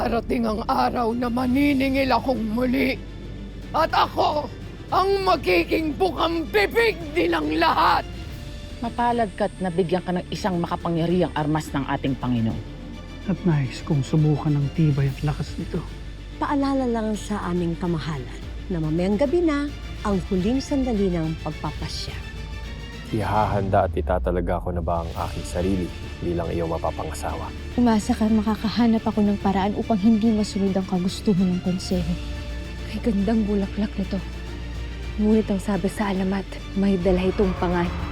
Darating ang araw na maniningil akong muli. At ako ang magiging bukang bibig nilang lahat. Mapalad ka't nabigyan ka ng isang makapangyarihang armas ng ating Panginoon. At nais kong subukan ng tibay at lakas nito. Paalala lang sa aming kamahalan na mamayang gabi na ang huling sandali ng pagpapasya. Ihahanda at itatalaga ko na ba ang aking sarili bilang iyong mapapangasawa? Umasa ka makakahanap ako ng paraan upang hindi masunod ang kagustuhan ng konseho. Kay gandang bulaklak nito. Ngunit ang sabi sa alamat, may dala itong pangalan.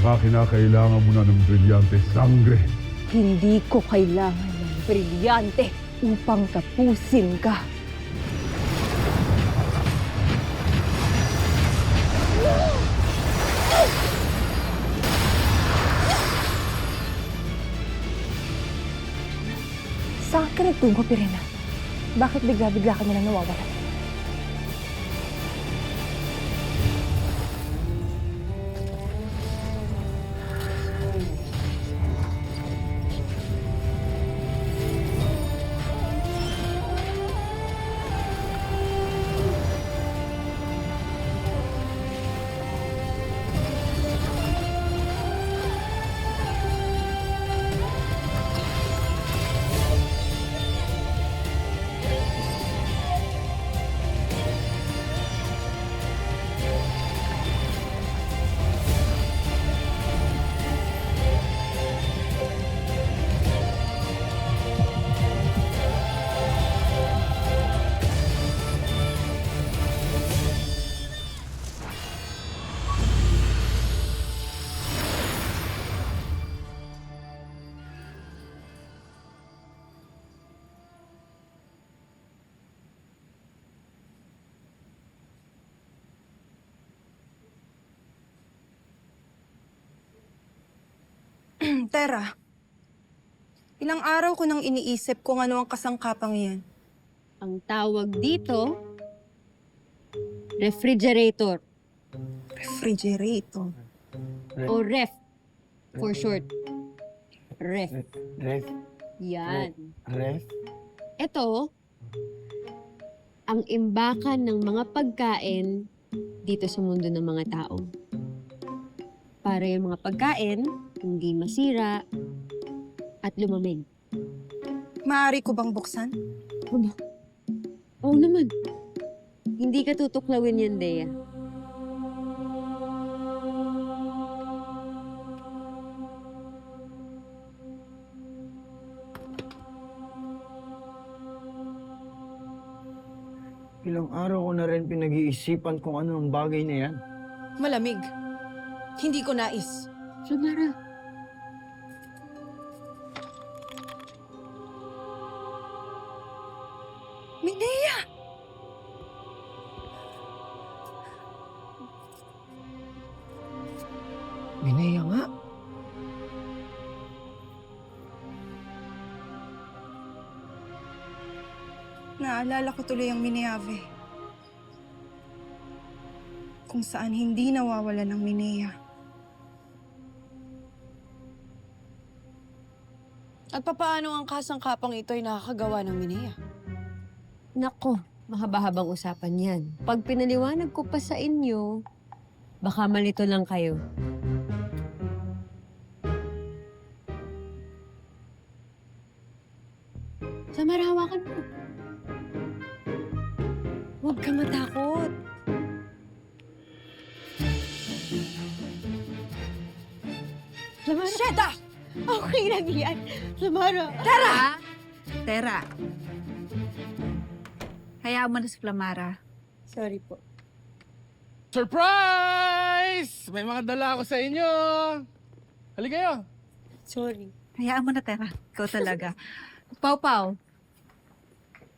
Baka kinakailangan mo na ng brilyante sangre. Hindi ko kailangan ng brilyante upang tapusin ka. Saan ka nagtungo, Pirena? Bakit bigla-bigla ka nilang nawawala? Tera, ilang araw ko nang iniisip kung ano ang kasangkapang yan. Ang tawag dito, refrigerator Refrigerator. o ref for short. Ref. Ref? Yan. Ref? Ito, ang imbakan ng mga pagkain dito sa mundo ng mga tao. Para yung mga pagkain, hindi masira at lumamig. Maaari ko bang buksan? Oo naman. Hindi ka tutuklawin yan, Dea. Ilang araw ko na rin pinag-iisipan kung ano ang bagay na yan. Malamig. Hindi ko nais. Samara, Minea! Minea nga. Naalala ko tuloy ang Mineave. Kung saan hindi nawawala ng Minea. At papaano ang kasangkapang ito ay nakakagawa ng Minea? nako, mahaba-habang usapan yan. Pag pinaliwanag ko pa sa inyo, baka malito lang kayo. Samara, hawakan mo. Huwag ka matakot. Samara. Sheda! Okay lang yan. Samara. Tara! Tera. Hayaan mo na si Flamara. Sorry po. Surprise! May mga dala ako sa inyo. Halika kayo. Sorry. Hayaan mo na, Tera. Ikaw talaga. Pau-Pau.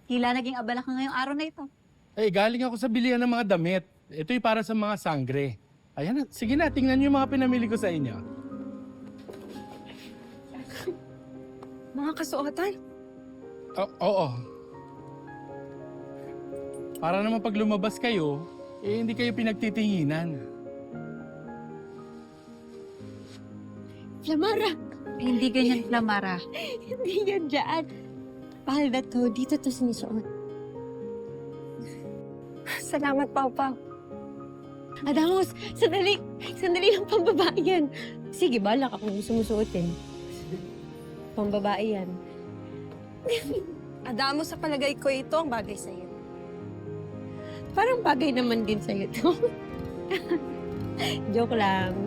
Tila naging abala ka ngayong araw na ito. Eh, galing ako sa bilihan ng mga damit. Ito'y para sa mga sangre. Ayan na, sige na, tingnan niyo yung mga pinamili ko sa inyo. Mga kasuotan? Oo. Para naman pag lumabas kayo, hindi kayo pinagtitinginan. Flamara! Hindi ganyan, Flamara. Hindi yan dyan. Palda to, dito to sinisuot. Salamat, Pau-Pau. Adamos, sandali! Sandali lang, pambabae yan. Sige, bala ka kung gusto mo suotin. Pambabae yan. Adamo, sa palagay ko ito ang bagay sa'yo. Parang bagay naman din sa'yo to. Joke lang.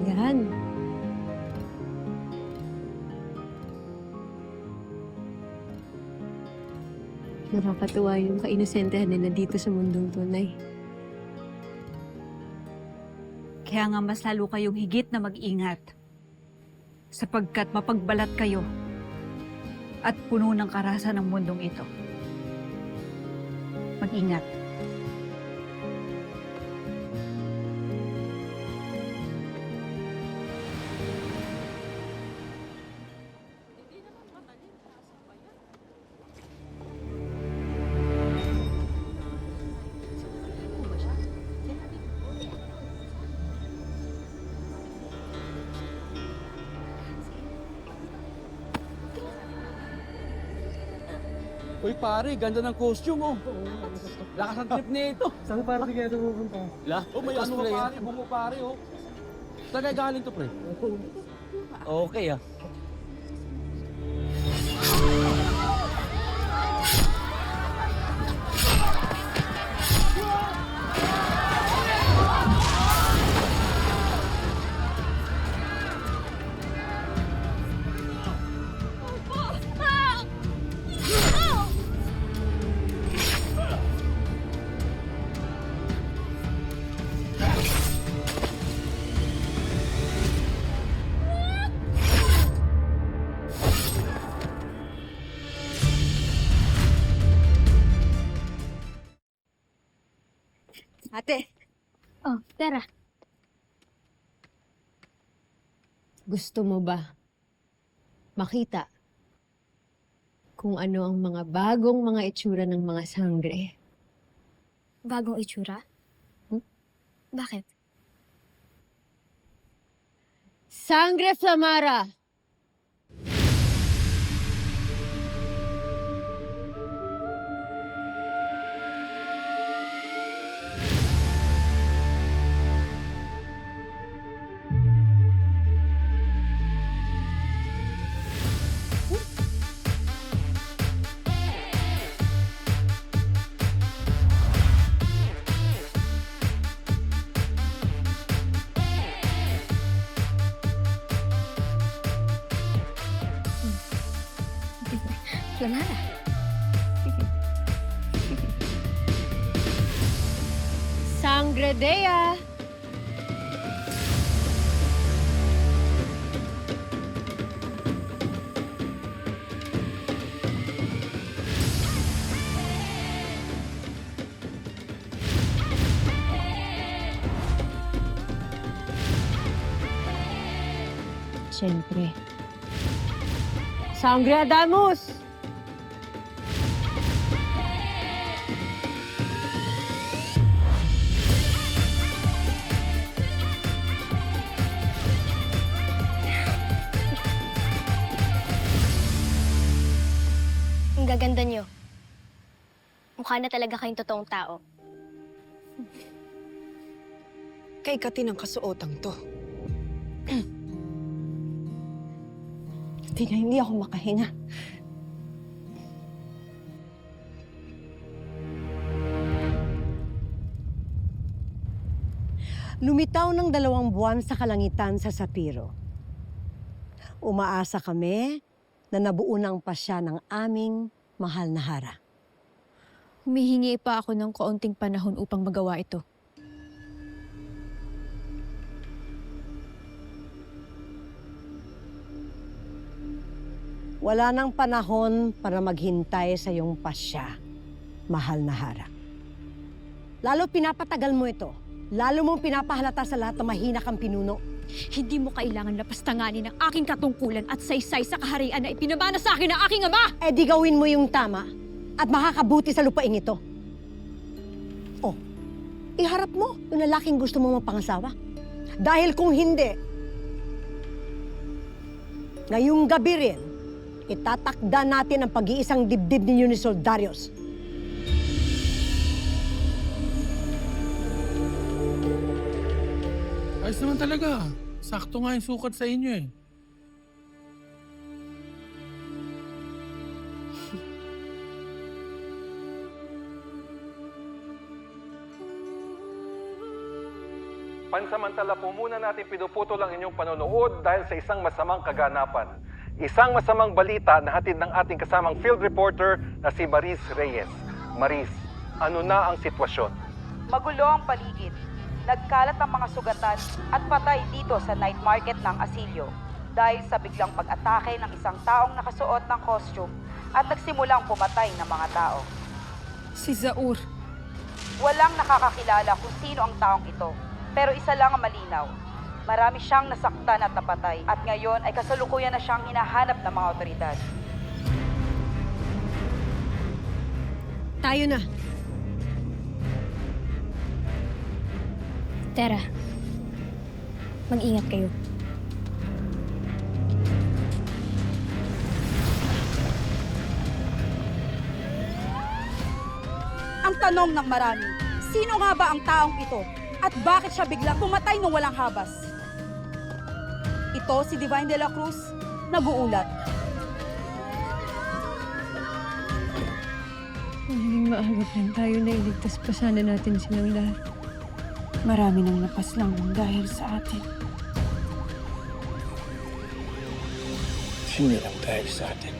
Yan. Nakakatuwa yung kainosentehan nila dito sa mundong tunay. Kaya nga mas lalo kayong higit na mag-ingat. Sapagkat mapagbalat kayo at puno ng karahasan ng mundong ito. Mag-ingat. Uy pare, ganda ng costume oh. Lakas ang trip nito. Saan para sige ito pupunta? Oh, may ano ka pare, bungo pare oh. Saan kaya galing to pre? Okay ah. Ate, Oh, tara. Gusto mo ba makita kung ano ang mga bagong mga itsura ng mga sangre? Bagong itsura? Bakit? Sangre Flamara! Flamara. Sangre Dea! Siyempre. Sangre Adamos! Ang gaganda niyo. Mukha na talaga kayong totoong tao. kay Kati ng kasuotang to. Hindi ako makahinga. Lumitaw ng 2 buwan sa kalangitan sa Sapiro. Umaasa kami na nabuo ng pasya ng aming mahal na Hara. Humihingi pa ako ng kaunting panahon upang magawa ito. Wala nang panahon para maghintay sa iyong pasya, mahal na Hara. Lalo pinapatagal mo ito. Lalo mong pinapahalata sa lahat na mahina kang pinuno. Hindi mo kailangan lapastanganin ang aking katungkulan at saysay sa kaharian na ipinamana sa akin ng aking ama! Eh di gawin mo yung tama at makakabuti sa lupaing ito. Oh, iharap mo yung lalaking gusto mo mapangasawa. Dahil kung hindi, ngayong gabi rin, itatakda natin ang pag-iisang dibdib ni Unisol Darius. Ayos naman talaga. Sakto nga yung sukat sa inyo eh. Pansamantala po muna natin pinuputol ang inyong panonood dahil sa isang masamang kaganapan. Isang masamang balita na hatid ng ating kasamang field reporter na si Maris Reyes. Maris, ano na ang sitwasyon? Magulo ang paligid. Nagkalat ang mga sugatan at patay dito sa night market ng Asilio dahil sa biglang pag-atake ng isang taong nakasuot ng costume at nagsimulang pumatay ng mga tao. Si Zaur. Walang nakakakilala kung sino ang taong ito, pero isa lang ang malinaw. Marami siyang nasaktan at napatay at ngayon ay kasalukuyan na siyang hinahanap ng mga otoridad. Tayo na. Tara, mag-ingat kayo. Ang tanong ng marami, sino nga ba ang taong ito? At bakit siya biglang pumatay nung walang habas? Ito si Divine de la Cruz, nag-uulat. Magiging maagap lang tayo na iligtas pa sana natin silang lahat. Marami nang napaslang dahil sa atin. Hindi lang dahil sa atin,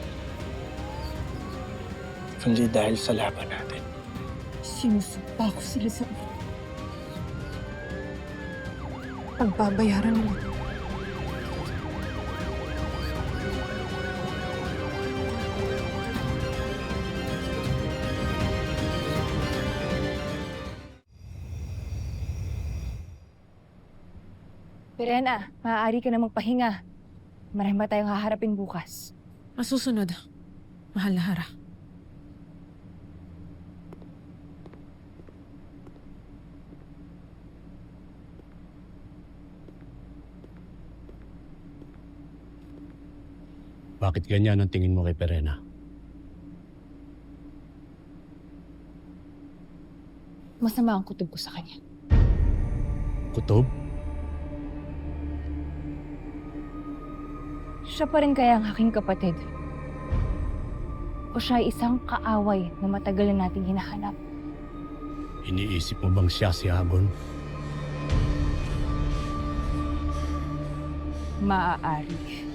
kundi dahil sa laban natin. Sinusumpa ko sila sa pagbabayaran mo. Perena, maaari ka na magpahinga. Marami pa tayong haharapin bukas. Masusunod, mahal na Hara. Bakit ganyan ang tingin mo kay Perena? Masama ang kutob ko sa kanya. Kutob? Siya pa rin kaya ang aking kapatid? O siya ay isang kaaway na matagal na nating hinahanap? Iniisip mo bang siya si Habon? Maaari.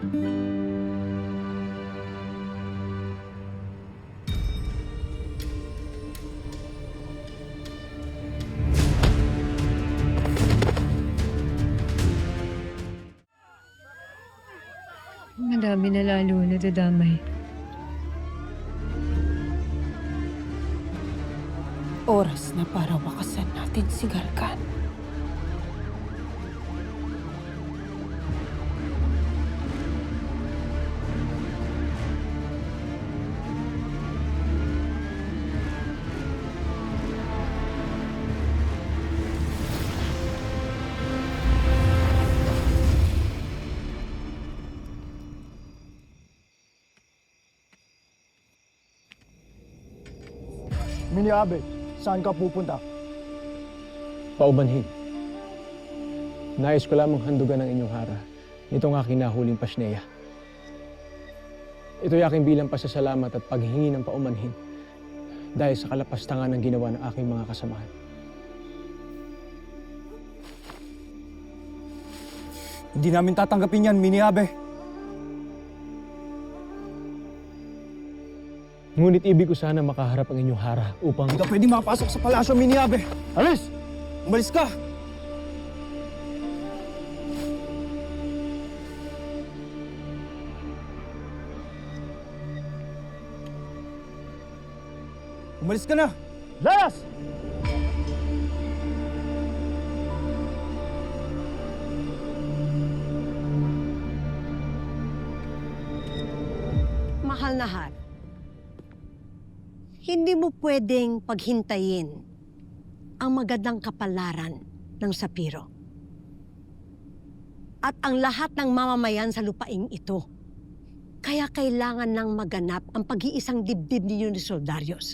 Madami na lalo na dadamay. Oras na para wakasan natin si Gargan. Miniabe, saan ka pupunta? Paumanhin. Nais ko lamang handugan ng inyong hara nitong aking nahuling pasneya. Ito'y aking bilang pasasalamat at paghingi ng paumanhin dahil sa kalapastangan ng ginawa ng aking mga kasamahan. Hindi namin tatanggapin yan, Miniabe. Ngunit ibig ko sana makaharap ang inyong hara upang... Hindi ka pwede mapasok sa palasyo, Miniabe. Alis! Umalis ka! Umalis ka na! Layas! Mahal na Har, hindi mo pwedeng paghintayin ang magandang kapalaran ng Sapiro. At ang lahat ng mamamayan sa lupaing ito. Kaya kailangan nang maganap ang pag-iisang dibdib ninyo ni Soldarius.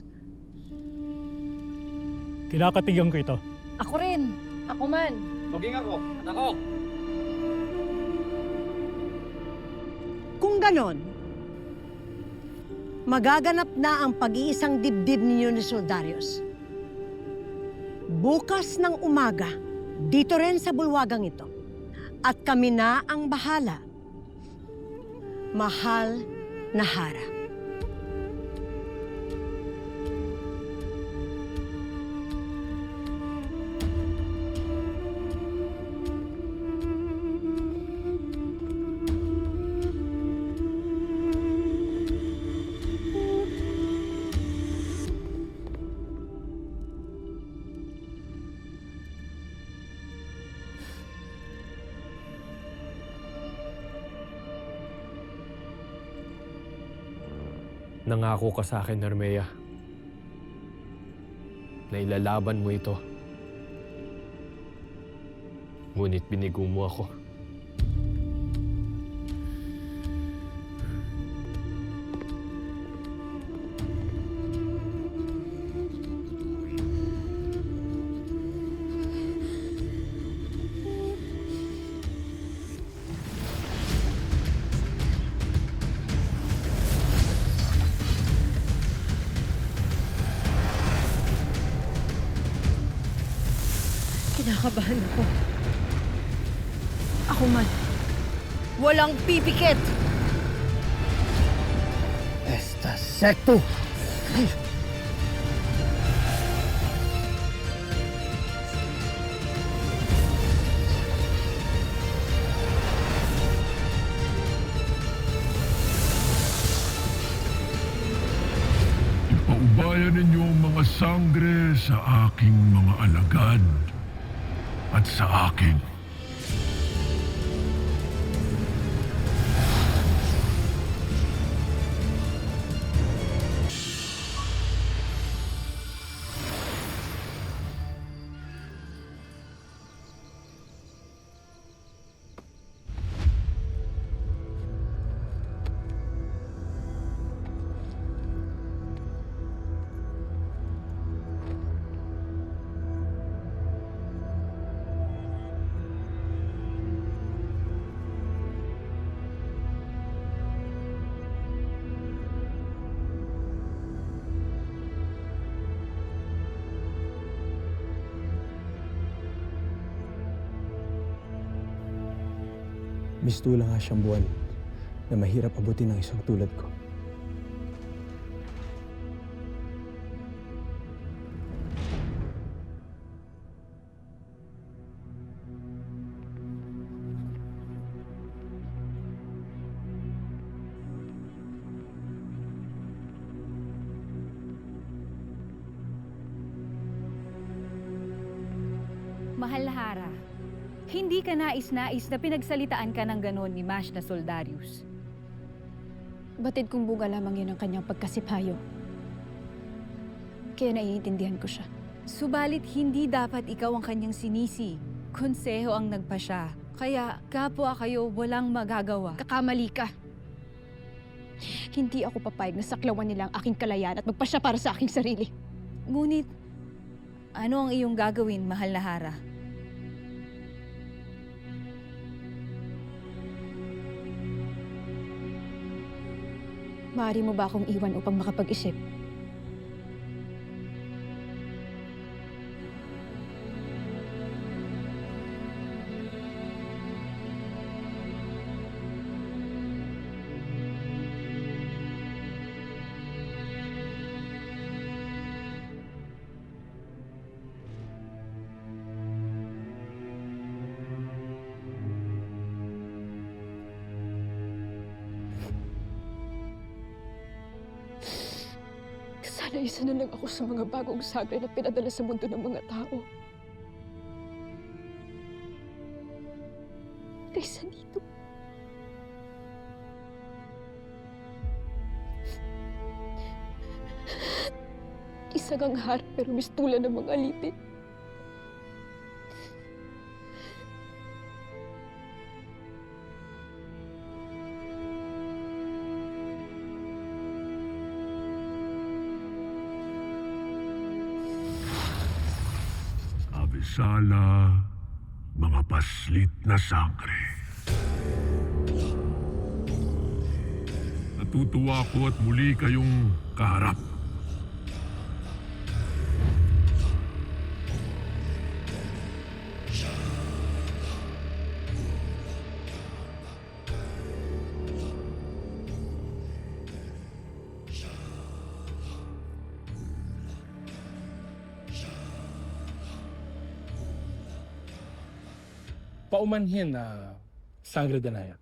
Kinakatigan ko ito. Ako rin. Ako man. Maging ako. At ako. Kung ganon, magaganap na ang pag-iisang dibdib ninyo ni Soldarius. Bukas ng umaga, dito rin sa bulwagang ito. At kami na ang bahala. Mahal na Hara. Nangako ka sa akin, Hermea, na ilalaban mo ito. Ngunit binigo mo ako. Kinakabahan ako. Ako man. Walang pipikit! Esta secto! Ipaubayan ninyo ang mga sangre sa aking mga alagad at sa akin. Mistulang nga siyang buwan. na mahirap abutin ng isang tulad ko. Mahal na Hara, hindi ka nais-nais na pinagsalitaan ka ng ganon ni Mash na Soldarius. Batid kong buga lamang yun ang kanyang pagkasipayo. Kaya naiintindihan ko siya. Subalit hindi dapat ikaw ang kanyang sinisi. Konseho ang nagpasya. Kaya kapwa kayo walang magagawa. Kakamali ka. Hindi ako papayag na saklawan nila ang aking kalayaan at magpasya para sa aking sarili. Ngunit, ano ang iyong gagawin, mahal na Hara? Maaari mo ba akong iwan upang makapag-isip? Sana isa na lang ako sa mga bagong sangre na pinadala sa mundo ng mga tao. Kaysa dito. Isa kang harap pero mistulan ng mga alipin. Abisala, mga paslit na sangre. Natutuwa ko at muli kayong kaharap. Paumanhin na Sangre Danaya.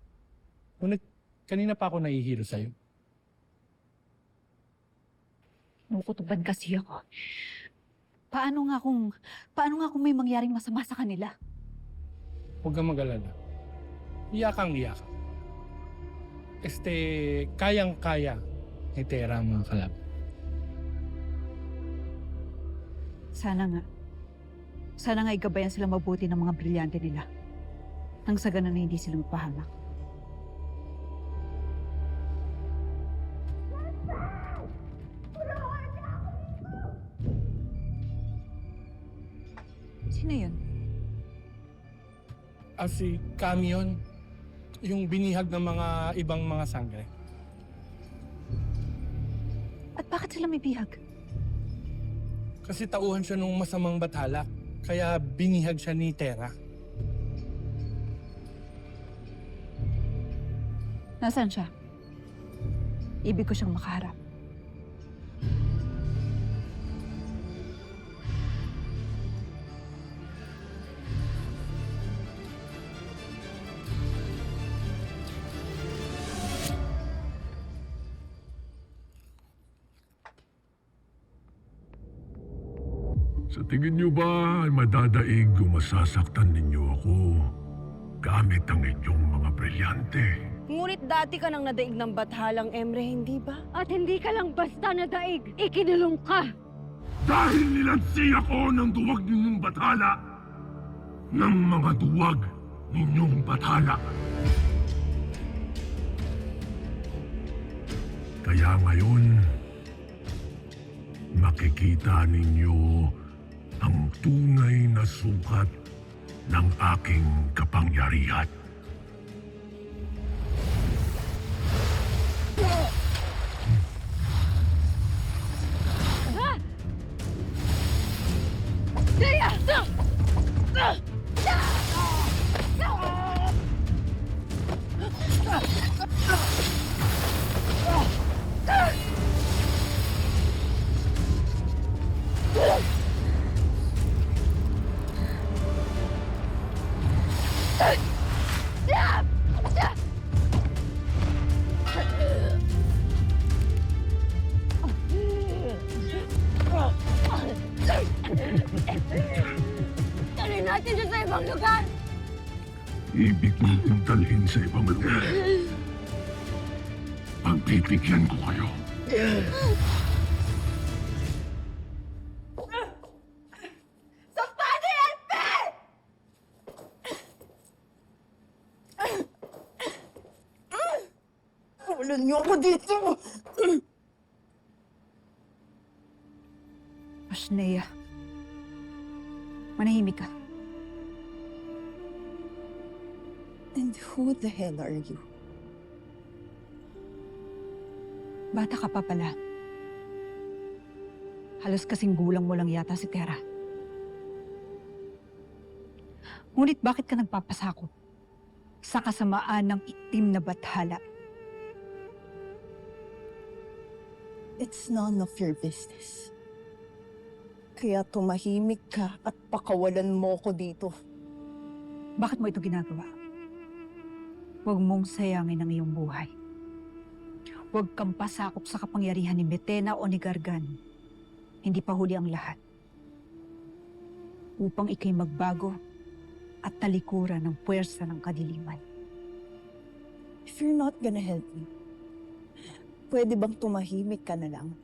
Ngunit kanina pa ako nahihilo sa'yo. Nakukutuban kasi ako. Paano nga kung may mangyaring masama sa kanila? Huwag kang mag-alala. Iyakang. Kayang-kaya ni Tera ang mga kalaban. Sana nga igabayan sila mabuti ng mga brilyante nila. Nang sa ganun na hindi sila mapahamak. Sino yun? Si Kami yun. Yung binihag ng mga ibang mga sangre. At bakit sila may bihag? Kasi tauhan siya nung masamang bathala. Kaya binihag siya ni Tera. Nasaan siya? Ibig ko siyang makaharap. Sa tingin niyo ba ay madadaig o masasaktan ninyo ako gamit ang inyong mga brilyante? Ngunit dati ka nang nadaig ng bathalang Emre, hindi ba? At hindi ka lang basta nadaig, ikinulong ka! Dahil nilansi ako ng duwag ninyong bathala, ng mga duwag ninyong bathala. Kaya ngayon, makikita ninyo ang tunay na sukat ng aking kapangyarihan. ibig mong dalhin sa ibang lugar. Pagbibigyan ko kayo. Wala niyo ako dito! Ashnea, manahimik ka. And who the hell are you? Bata ka pa pala. Halos kasing gulang mo lang yata si Tera. Ngunit bakit ka nagpapasakop sa kasamaan ng itim na bathala? It's none of your business. Kaya tumahimik ka at pakawalan mo ko dito. Bakit mo ito ginagawa? Huwag mong sayangin ang iyong buhay. Huwag kang pasakop sa kapangyarihan ni Metena o ni Gargan. Hindi pa huli ang lahat. Upang ikay magbago at talikuran ng puwersa ng kadiliman. If you're not gonna help me, pwede bang tumahimik ka na lang?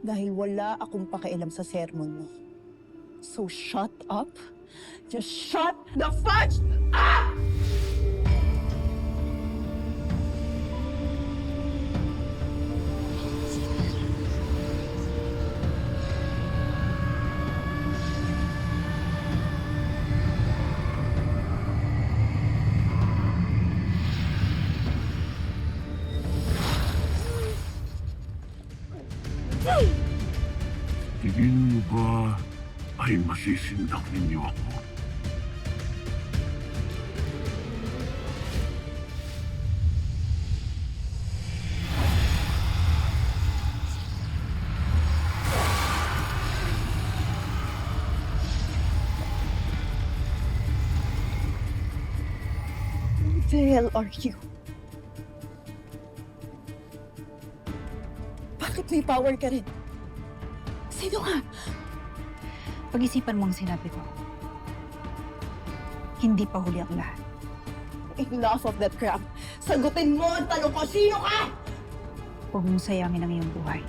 Dahil wala akong pakialam sa sermon mo. So shut up. Just shut the fudge up! Tingin niyo ba ay masisindak ninyo ako? Who the hell are you? Bakit may power ka rin? Sino ka? Pag-isipan mo ang sinabi ko. Hindi pa huli ang lahat. Enough of that crap. Sagutin mo ang tanong ko, sino ka? Huwag mong sayangin ang iyong buhay.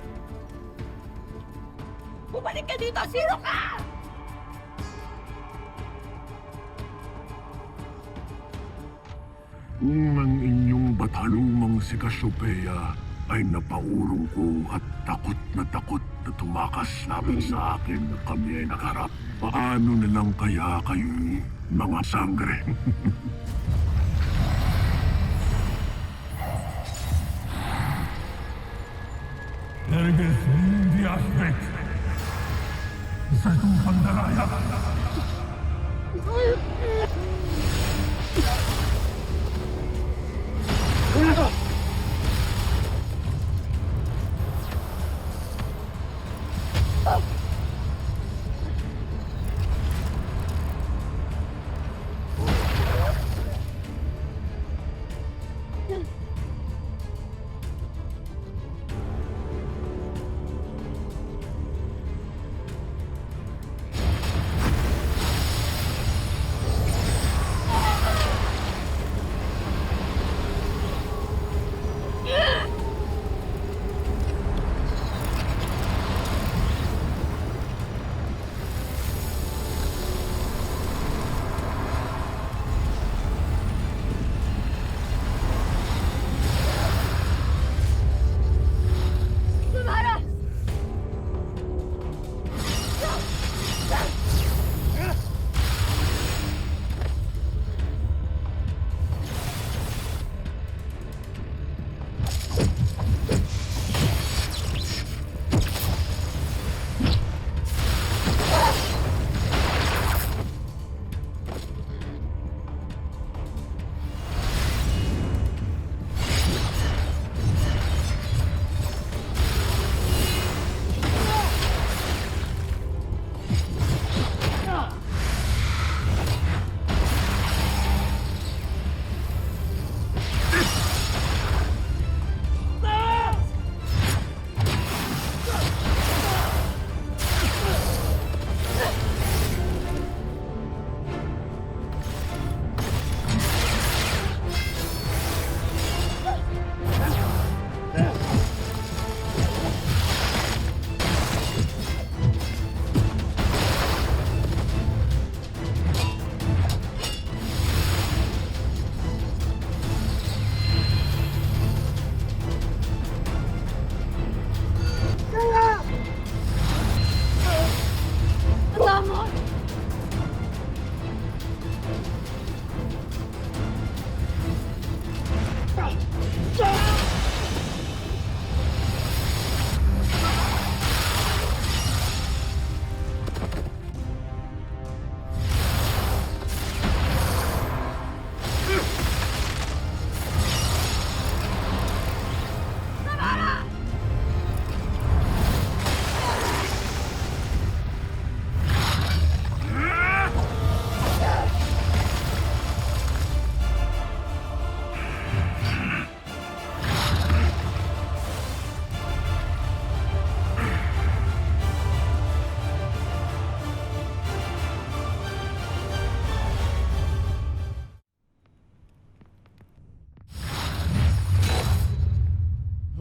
Bumalik ka dito, sino ka? Kung ang inyong batalumang si Cassiopeia ay napaurong ko at takot na tumakas laban sa akin na kami ay nagharap, paano na lang kaya kayo mga sangre? Erges hindi aspect sa itong pandaraya.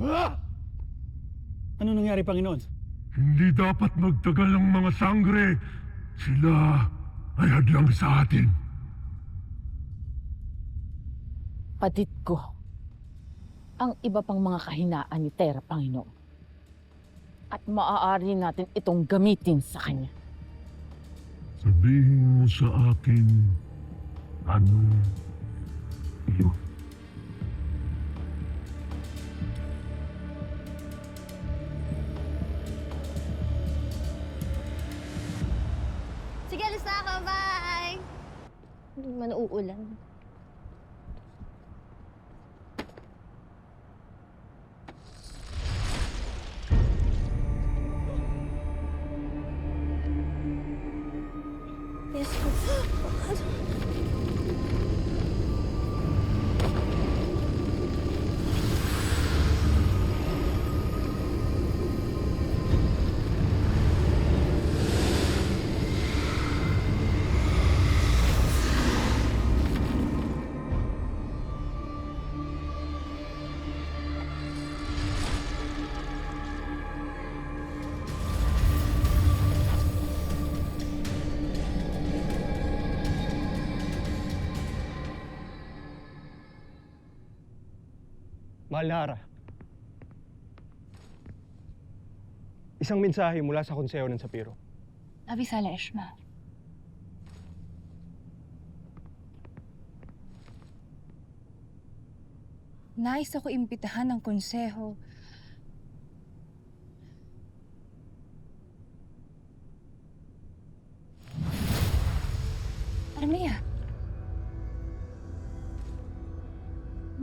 Ano nangyari, Panginoon? Hindi dapat magtagal ang mga sangre. Sila ay hadlang sa atin. Patid ko ang iba pang mga kahinaan ni Terra, Panginoon. At maaari natin itong gamitin sa kanya. Sabihin mo sa akin, ano yun? Sige, alis na ako. Bye! Hindi man uulan. Yes, Mahal na Hara. Isang mensahe mula sa konseho ng Sapiro. Avisala, Eshma. Nais ako imbitahan ng konseho. Armia,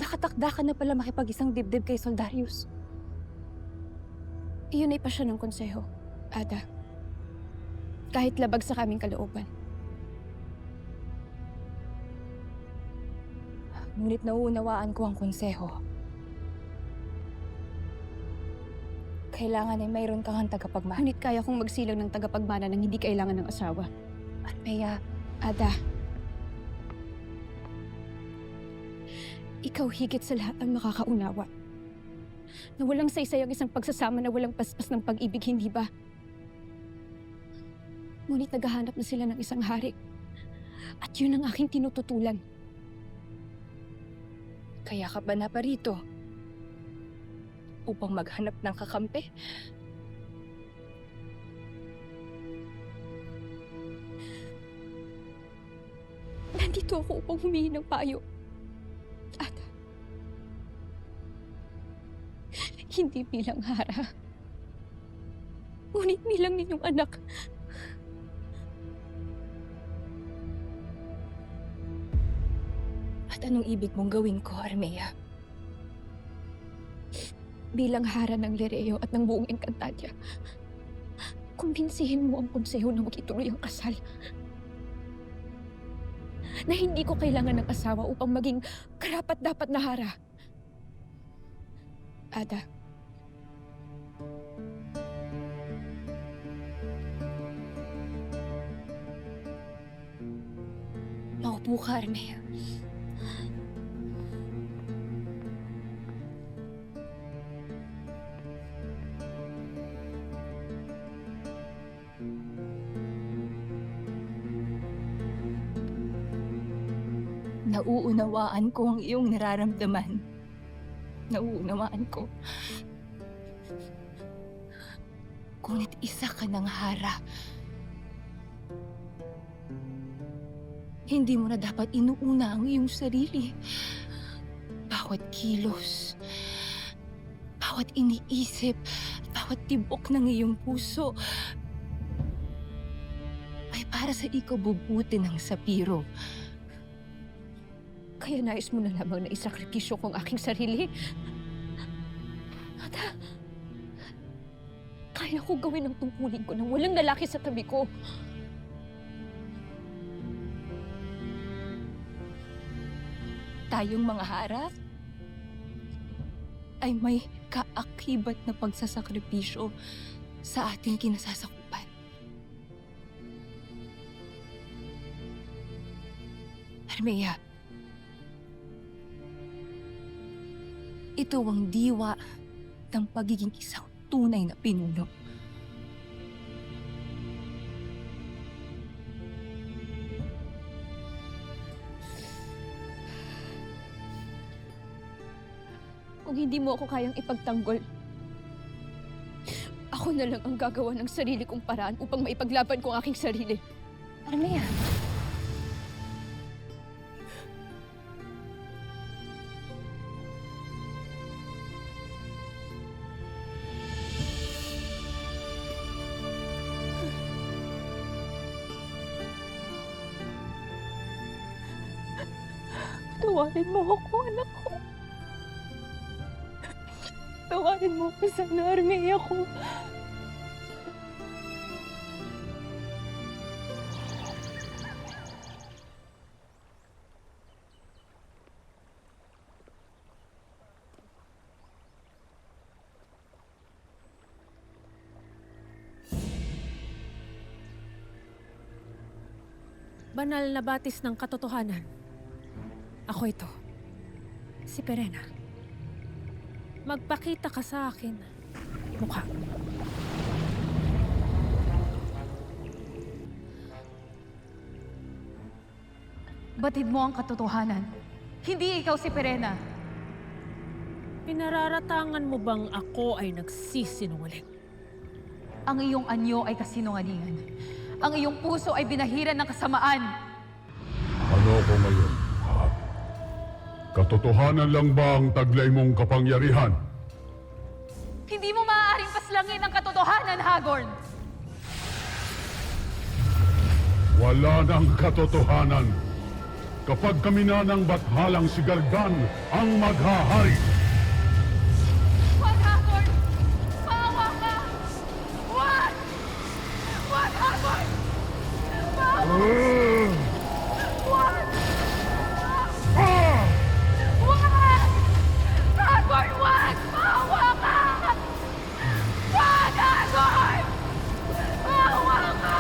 nakatakda ka na pala makipag-isang dibdib kay Soldarius. Iyon ay pasya ng konseho, Ada. Kahit labag sa kaming kalooban. Ngunit nauunawaan ko ang konseho. Kailangan ay mayroon kang tagapagmana. Ngunit kaya kong magsilang ng tagapagmana nang hindi kailangan ng asawa. Armea, Ada. Ikaw higit sa lahat ang makakaunawa. Na walang saysay ang isang pagsasama na walang paspas ng pag-ibig, hindi ba? Ngunit naghahanap na sila ng isang hari. At yun ang aking tinututulan. Kaya ka ba naparito? Upang maghanap ng kakampi? Nandito ako upang humingi ng payo. Ada. Hindi bilang Hara. Ngunit bilang ninyong anak. At anong ibig mong gawin ko, Armea? Bilang Hara ng Lireo at ng buong Encantadia, kumbinsihin mo ang konseho na mag-ituloy ang kasal. Na hindi ko kailangan ng asawa upang maging karapat-dapat na Hara. Ada. Maupo ka, Armea. Nauunawaan ko ang iyong nararamdaman. Nauunawaan ko. Ngunit isa ka ng Hara. Hindi mo na dapat inuuna ang iyong sarili. Bawat kilos, bawat iniisip, bawat tibok ng iyong puso ay para sa ikabubuti ng Sapiro. Kaya nais mo na lamang na isakripisyo ko ang aking sarili? Ada, kaya ko gawin ang tungkulin ko nang walang lalaki sa tabi ko. Tayong mga Hara ay may kaakibat na pagsasakripisyo sa ating kinasasakupan. Armea, ito ang diwa ng pagiging isang tunay na pinuno. Kung hindi mo ako kayang ipagtanggol, ako na lang ang gagawa ng sarili kong paraan upang maipaglaban ko ang aking sarili. Armea, Tawarin mo ako, anak ko. Tawarin mo ako sana, Armea ko. Banal na batis ng katotohanan. Ako ito, si Perena. Magpakita ka sa akin. Mukha. batid mo ang katotohanan. Hindi ikaw si Perena. Pinararatangan mo bang ako ay nagsisinungaling? Ang iyong anyo ay kasinungalingan. Ang iyong puso ay binahiran ng kasamaan. Ano ko ngayon, ha? Katotohanan lang ba ang taglay mong kapangyarihan? Hindi mo maaaring paslangin ang katotohanan, Hagorn! Wala nang katotohanan. Kapag kami na ng bathalang si Gargan ang maghahari. Wag, Hagorn! Maawa ka! Wag! Wag, Hagorn! Maawa! Wag! Wag! Hagorn, wag! Maawa ka! Wag, Hagorn! Maawa ka!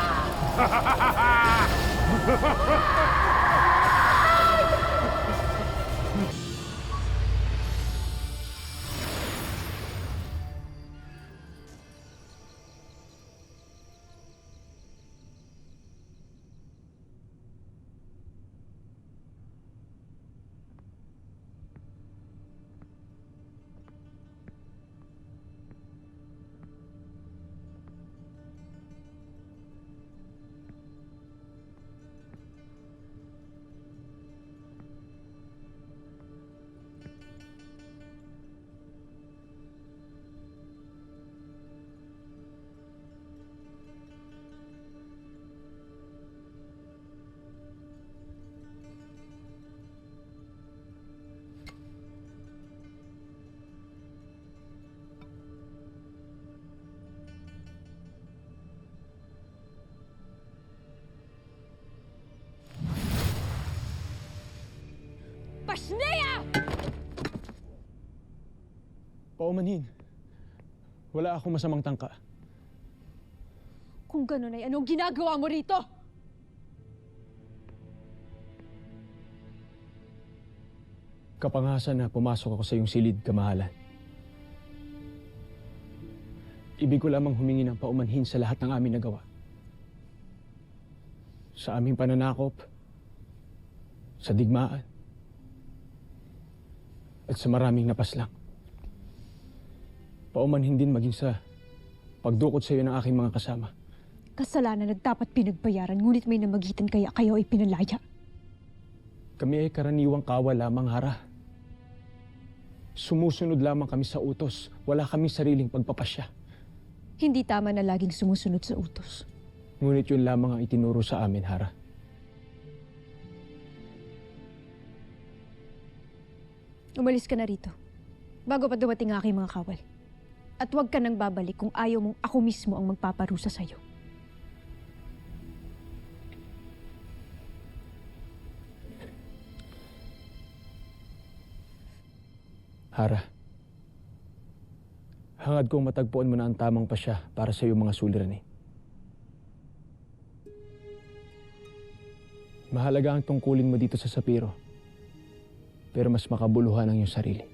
Pasneya! Paumanhin. Wala akong masamang tangka. Kung gano'n ay anong ginagawa mo rito? Kapangasan na pumasok ako sa iyong silid, kamahalan. Ibig ko lamang humingi ng paumanhin sa lahat ng aming nagawa. Sa aming pananakop, sa digmaan, at sa maraming napaslang. Paumanhin din maging sa pagdukot sa iyo ng aking mga kasama. Kasalanan na dapat pinagbayaran, ngunit may namagitan kaya kayo ay pinalaya. Kami ay karaniwang kawal lamang, Hara. Sumusunod lamang kami sa utos. Wala kaming sariling pagpapasya. Hindi tama na laging sumusunod sa utos. Ngunit yun lamang ang itinuro sa amin, Hara. Umalis ka na rito, bago pa dumating ang aking mga kawal. At huwag ka nang babalik kung ayaw mong ako mismo ang magpaparusa sa'yo. Hara, hangad kong matagpuan mo na ang tamang pasya para sa iyong mga suliranin. Mahalaga ang tungkulin mo dito sa Sapiro, pero mas makabuluhan ang iyong sarili.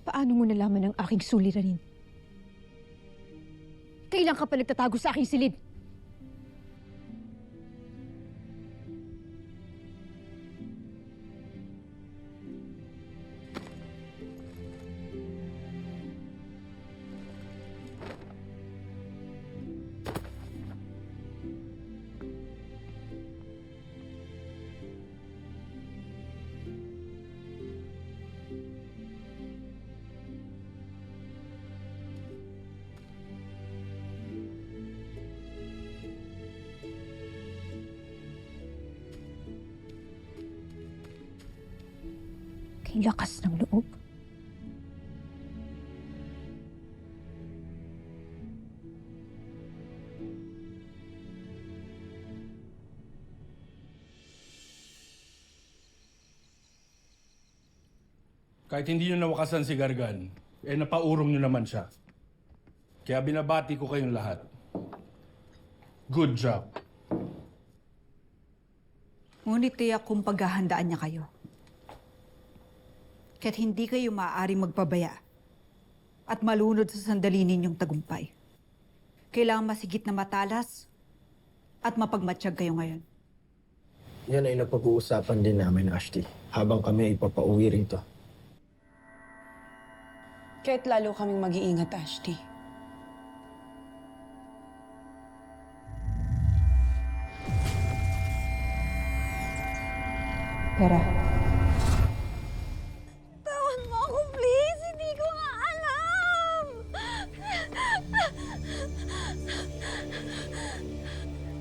Paano mo nalaman ang aking suliranin? Kailan ka pa nagtatago sa aking silid? Kay lakas ng loob. Kahit hindi nyo nawakasan si Gargan, napaurong nyo naman siya. Kaya binabati ko kayong lahat. Good job. Ngunit tiyak kung paghahandaan niya kayo. Kaya't hindi kayo maaaring magpabaya at malunod sa sandali ninyong tagumpay. Kailangan masigit na matalas at mapagmatsyag kayo ngayon. Yan ay napag-uusapan din namin, Ashti, habang kami ay papauwi rito. Kaya't lalo kaming mag-iingat, Ashti. Tara. Tawan mo ako, please! Hindi ko nga alam!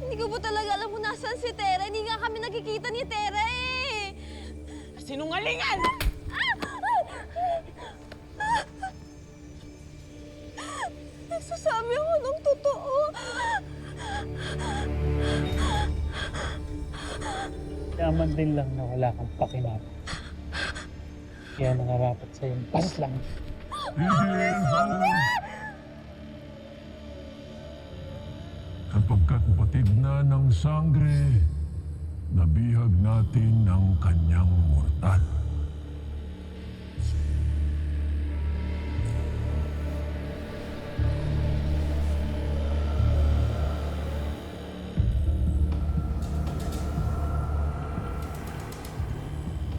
Hindi ko po talaga alam kung nasaan si Tera. Hindi nga kami nakikita ni Tera eh! Sinungalingan! Nagsasabi ako ng totoo. Yaman din lang na wala kang pakinap. Kaya nangarapat sa iyong paslang. Kapag kapatid na ng sangre, nabihag natin ang kanyang mortal.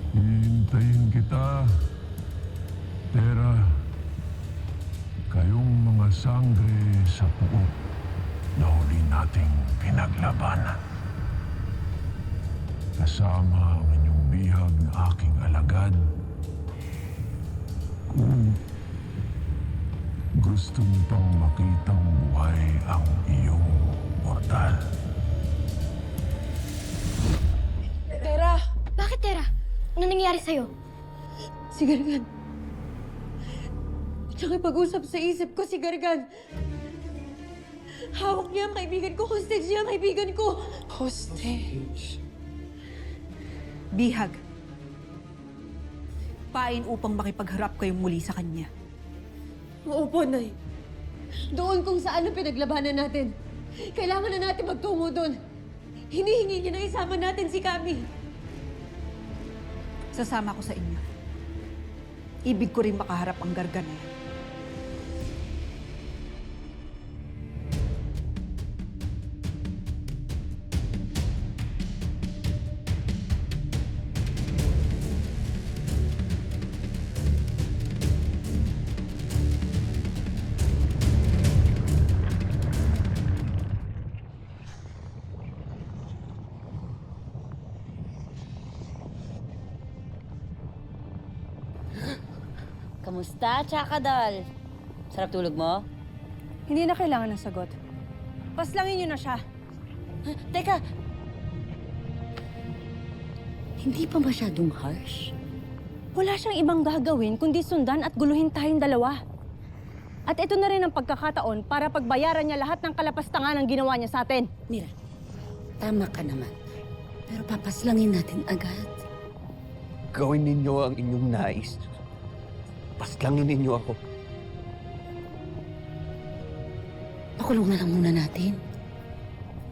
Hihintayin kita, Tera. Kayong mga sangre sa puot na huli nating pinaglabanan. Kasama ang inyong bihag na aking alagad. Kung gusto mo pang makitang buhay ang iyong mortal. Tera! Bakit, Tera? Ano nangyari sa'yo? Si Gargan. Nakipag-usap sa isip ko si Gargan. Hawak niya ang kaibigan ko. Hostage niya ang kaibigan ko. Hostage? Bihag. Pain upang makipagharap kayong muli sa kanya. Opo, Nay. Doon kung saan ang pinaglabanan natin. Kailangan na natin magtungo doon. Hinihingi niya na isama natin si Kami. Sasama ko sa inyo. Ibig ko rin makaharap ang Gargan na yan. Kamusta, Chakadal? Sarap tulog mo? Hindi na kailangan ng sagot. Paslangin niyo na siya. Teka! Hindi pa masyadong harsh? Wala siyang ibang gagawin kundi sundan at guluhin tayong dalawa. At ito na rin ang pagkakataon para pagbayaran niya lahat ng kalapastangan ng ginawa niya sa atin. Mira, tama ka naman. Pero papaslangin natin agad. Gawin ninyo ang inyong nais. Paslangin ninyo ako. Pakulong na lang muna natin.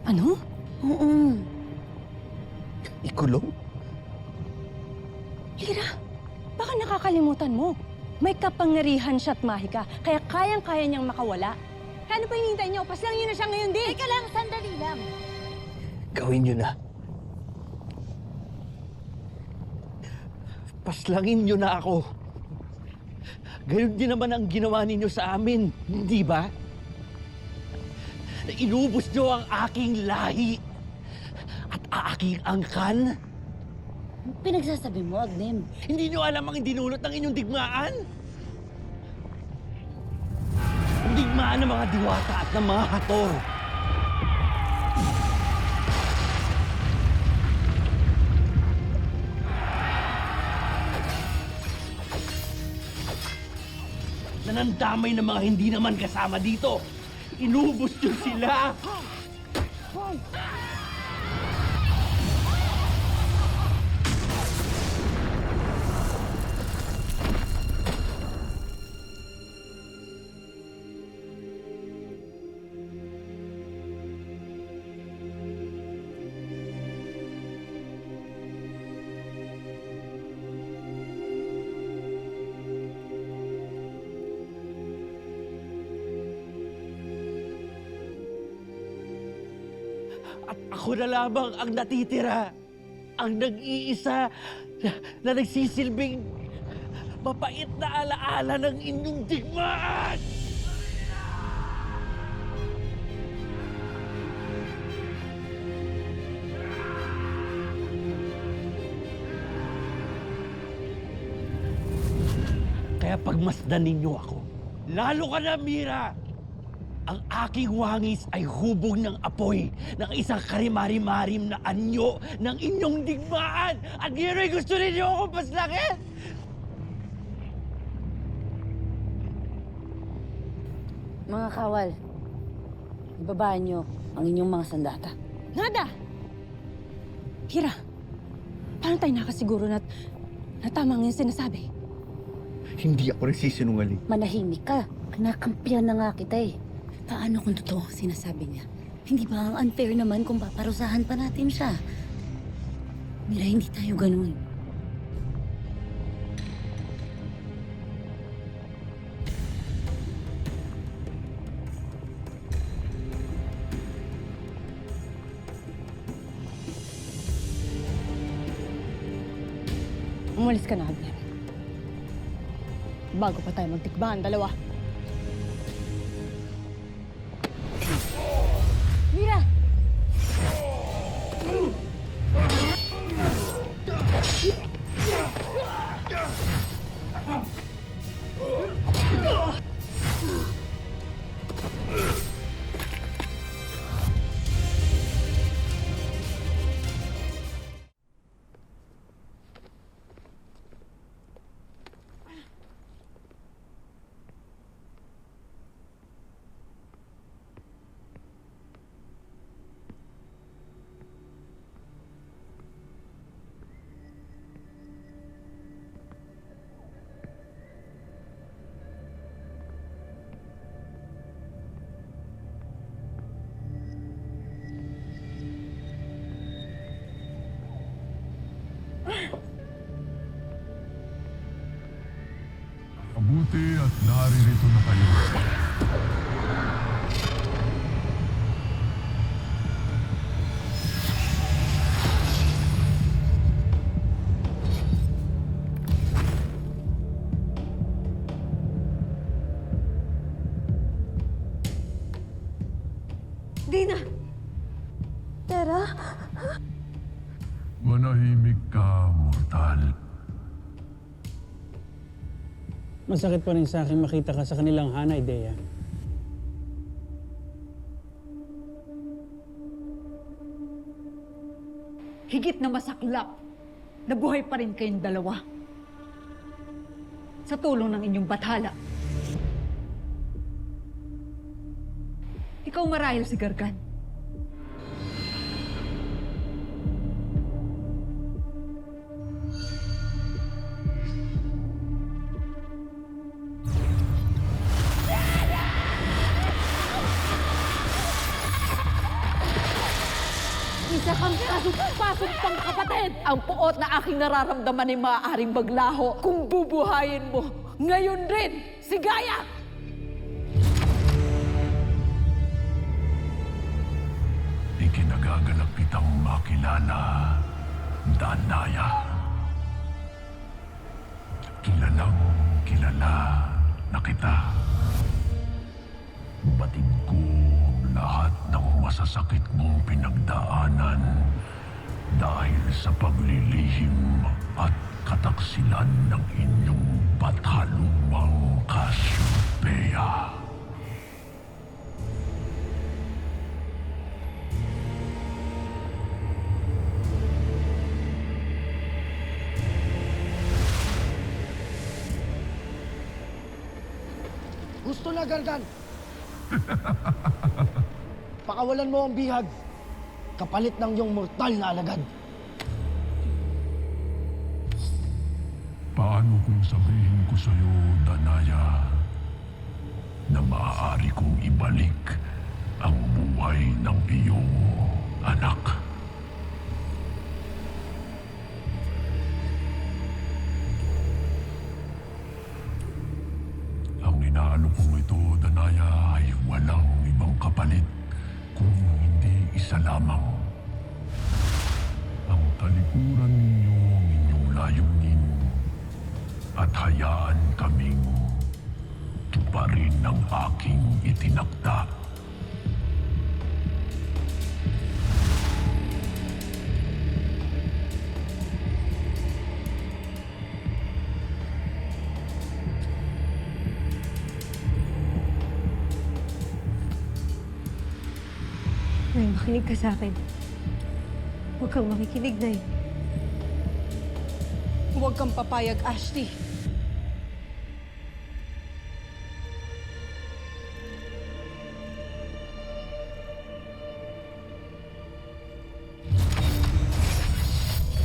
Ano? Oo. Ikulong? Lira, baka nakakalimutan mo. May kapangyarihan siya't mahika, kaya kayang-kaya niyang makawala. Kaya ano pa hinihintay niyo? Paslangin niyo na siya ngayon, di! Teka lang, sandali lang. Gawin niyo na. Paslangin niyo na ako. Gayon din naman ang ginawa ninyo sa amin, hindi ba? Inubos niyo ang aking lahi at aking angkan. Pinagsasabi mo, Agnem. Hindi niyo alam ang dinulot ng inyong digmaan? Ang digmaan ng mga diwata at ng mga hator. Nanandamay ng mga hindi naman kasama dito. Inubos niyo sila. At ako na lamang ang natitira, ang nag-iisa na nagsisilbing mapait na alaala ng inyong digmaan! Kaya pagmasdan ninyo ako, lalo ka na, Mira! Ang aking wangis ay hubog ng apoy ng isang karimari-marim na anyo ng inyong digmaan! At ngayon ay gusto ninyo akong paslangin! Mga kawal, ibabaan niyo ang inyong mga sandata. Nada! Hira, paano tayo nakasiguro na tama ang iyong sinasabi? Hindi ako nagsisinungaling. Manahimik ka. Kinakampihan na nga kita eh. Paano kung totoo ang sinasabi niya? Hindi ba ang unfair naman kung paparusahan pa natin siya? Mira, hindi tayo ganun. Umalis ka na, Agnem. Bago pa tayo magtikbahan, dalawa. Mira! Mabuti at naririto na kayo. Dina! Tara! Manahimik ka, mortal. Masakit pa rin sa akin makita ka sa kanilang hanay, Dea. Higit na masaklap, nabuhay pa rin kayong dalawa. Sa tulong ng inyong bathala. Ikaw marahil si Gargan. Isa kang pasok pang kapatid! Ang puot na aking nararamdaman ay maaaring maglaho kung bubuhayin mo ngayon rin si Gaia! Ikinagagalak kitang makilala, Danaya. Kilalang kilala na kita. Batid ko lahat ng masasakit mong pinagdaanan dahil sa paglilihim at kataksilan ng inyong batalumang Cassiopeia. Gusto na, Gargan. Pakawalan mo ang bihag. Kapalit ng iyong mortal na alagad. Paano kung sabihin ko sa'yo, Danaya, na maaari kong ibalik ang buhay ng iyong anak? Ang inaalok kong ito, Danaya, ay walang ibang kapalit kung hindi isa lamang. Ang talikuran ninyo ang inyong layunin at hayaan kaming tuparin ang aking itinakda. Nay, makinig ka sa akin. Huwag kang makikinig, Nay. Huwag kang papayag, Ashley.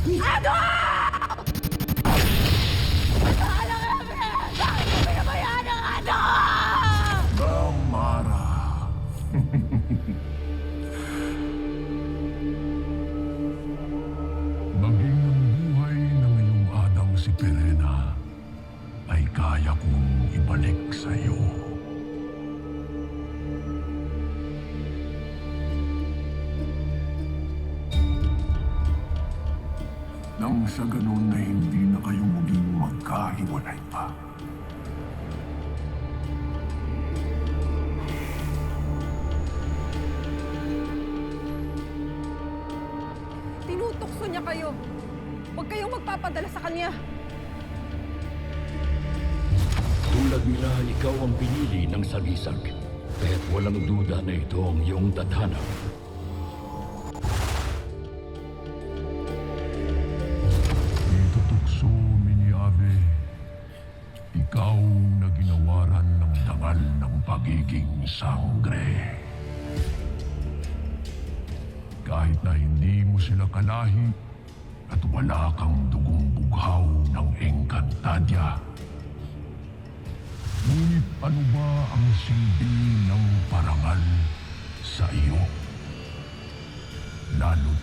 Ano? Alam ka namin! Bakit mo pinabayaan ang anak? Damara. Maging ang buhay ng iyong adang si Perena ay kaya kong ibalik sa iyo. Nang sa ganun na hindi na kayo maging magkahiwalay pa. Tinutokso niya kayo. Huwag kayong magpapadala sa kanya. Tulad nila, ikaw ang pinili ng salisag. Kaya't walang duda na ito ang iyong tadhana. Dito tukso, Miniave. Ikaw na ginawaran ng dangal ng pagiging sangre. Kahit na hindi mo sila kalahi at wala kang dugong bughaw ng Encantadia. Ngunit ano ba ang silbi ng parangal sa iyo? Lalo't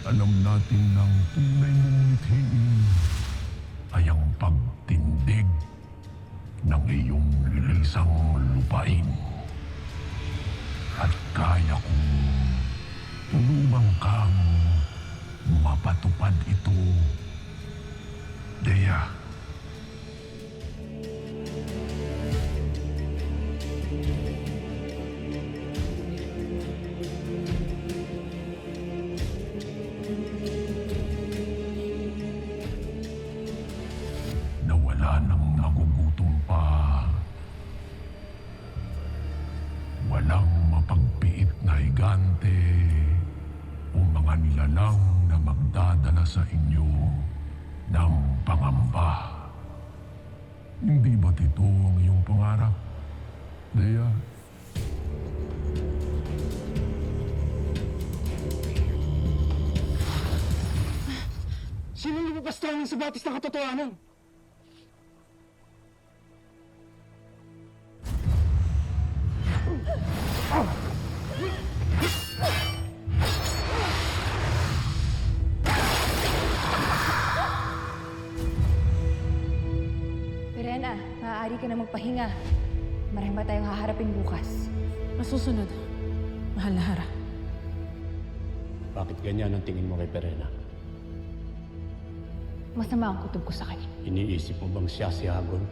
alam natin ng tunay mong mithiin ay ang pagtindig ng iyong lilisang lupain. At kaya kong tulungan kang mapatupad ito, Dea. Nawala nang nagugutom pa. Walang mapagpiit na higante o mga nilalang na magdadala sa inyo ng pangamba. Hindi ba't ito ang iyong pangarap, Dea? Sino lumabas namin sa batis ng katotohanan? Perena, na. Maaari ka na magpahinga. Marami pa tayong haharapin bukas. Masusunod. Mahal na Hara. Bakit ganyan ang tingin mo kay Perena? Masama ang kutob ko sa kanya. Iniisip mo bang siya si Hagon?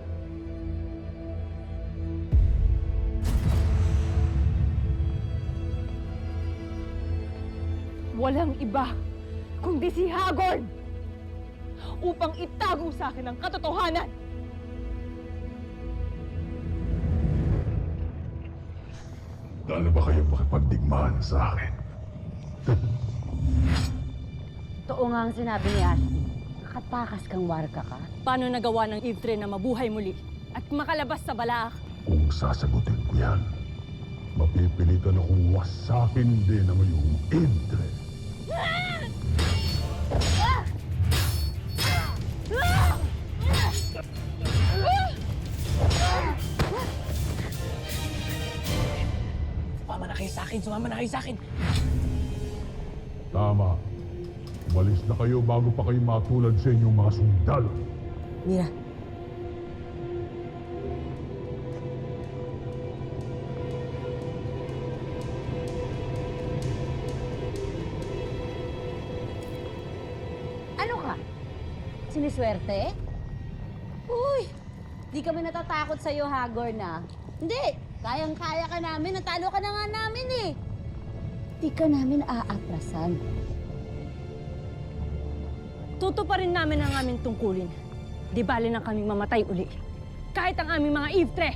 Walang iba kundi si Hagon upang itago sa akin ang katotohanan. Gaano ba kayo makipagdigmaan sa akin? Totoo nga ang sinabi ni Ashley. Nakatakas kang warka ka. Paano nagawa ng Eve na mabuhay muli at makalabas sa balaak? Kung sasagutin ko yan, mapipilitan akong wasakin din ang iyong Indre. Sumama na kayo sa akin! Sumama na kayo sa akin! Tama. Umalis na kayo bago pa kayo matulad sa inyong mga sundalo. Mira, Ano ka? Siniswerte? Uy, di kami natatakot sa'yo, Hagor na. Hindi, kayang-kaya ka namin. Natalo ka na nga namin eh. Di ka namin aatrasan. Tutuparin namin ang aming tungkulin. Di bali na kaming mamatay uli. Kahit ang aming mga Eve.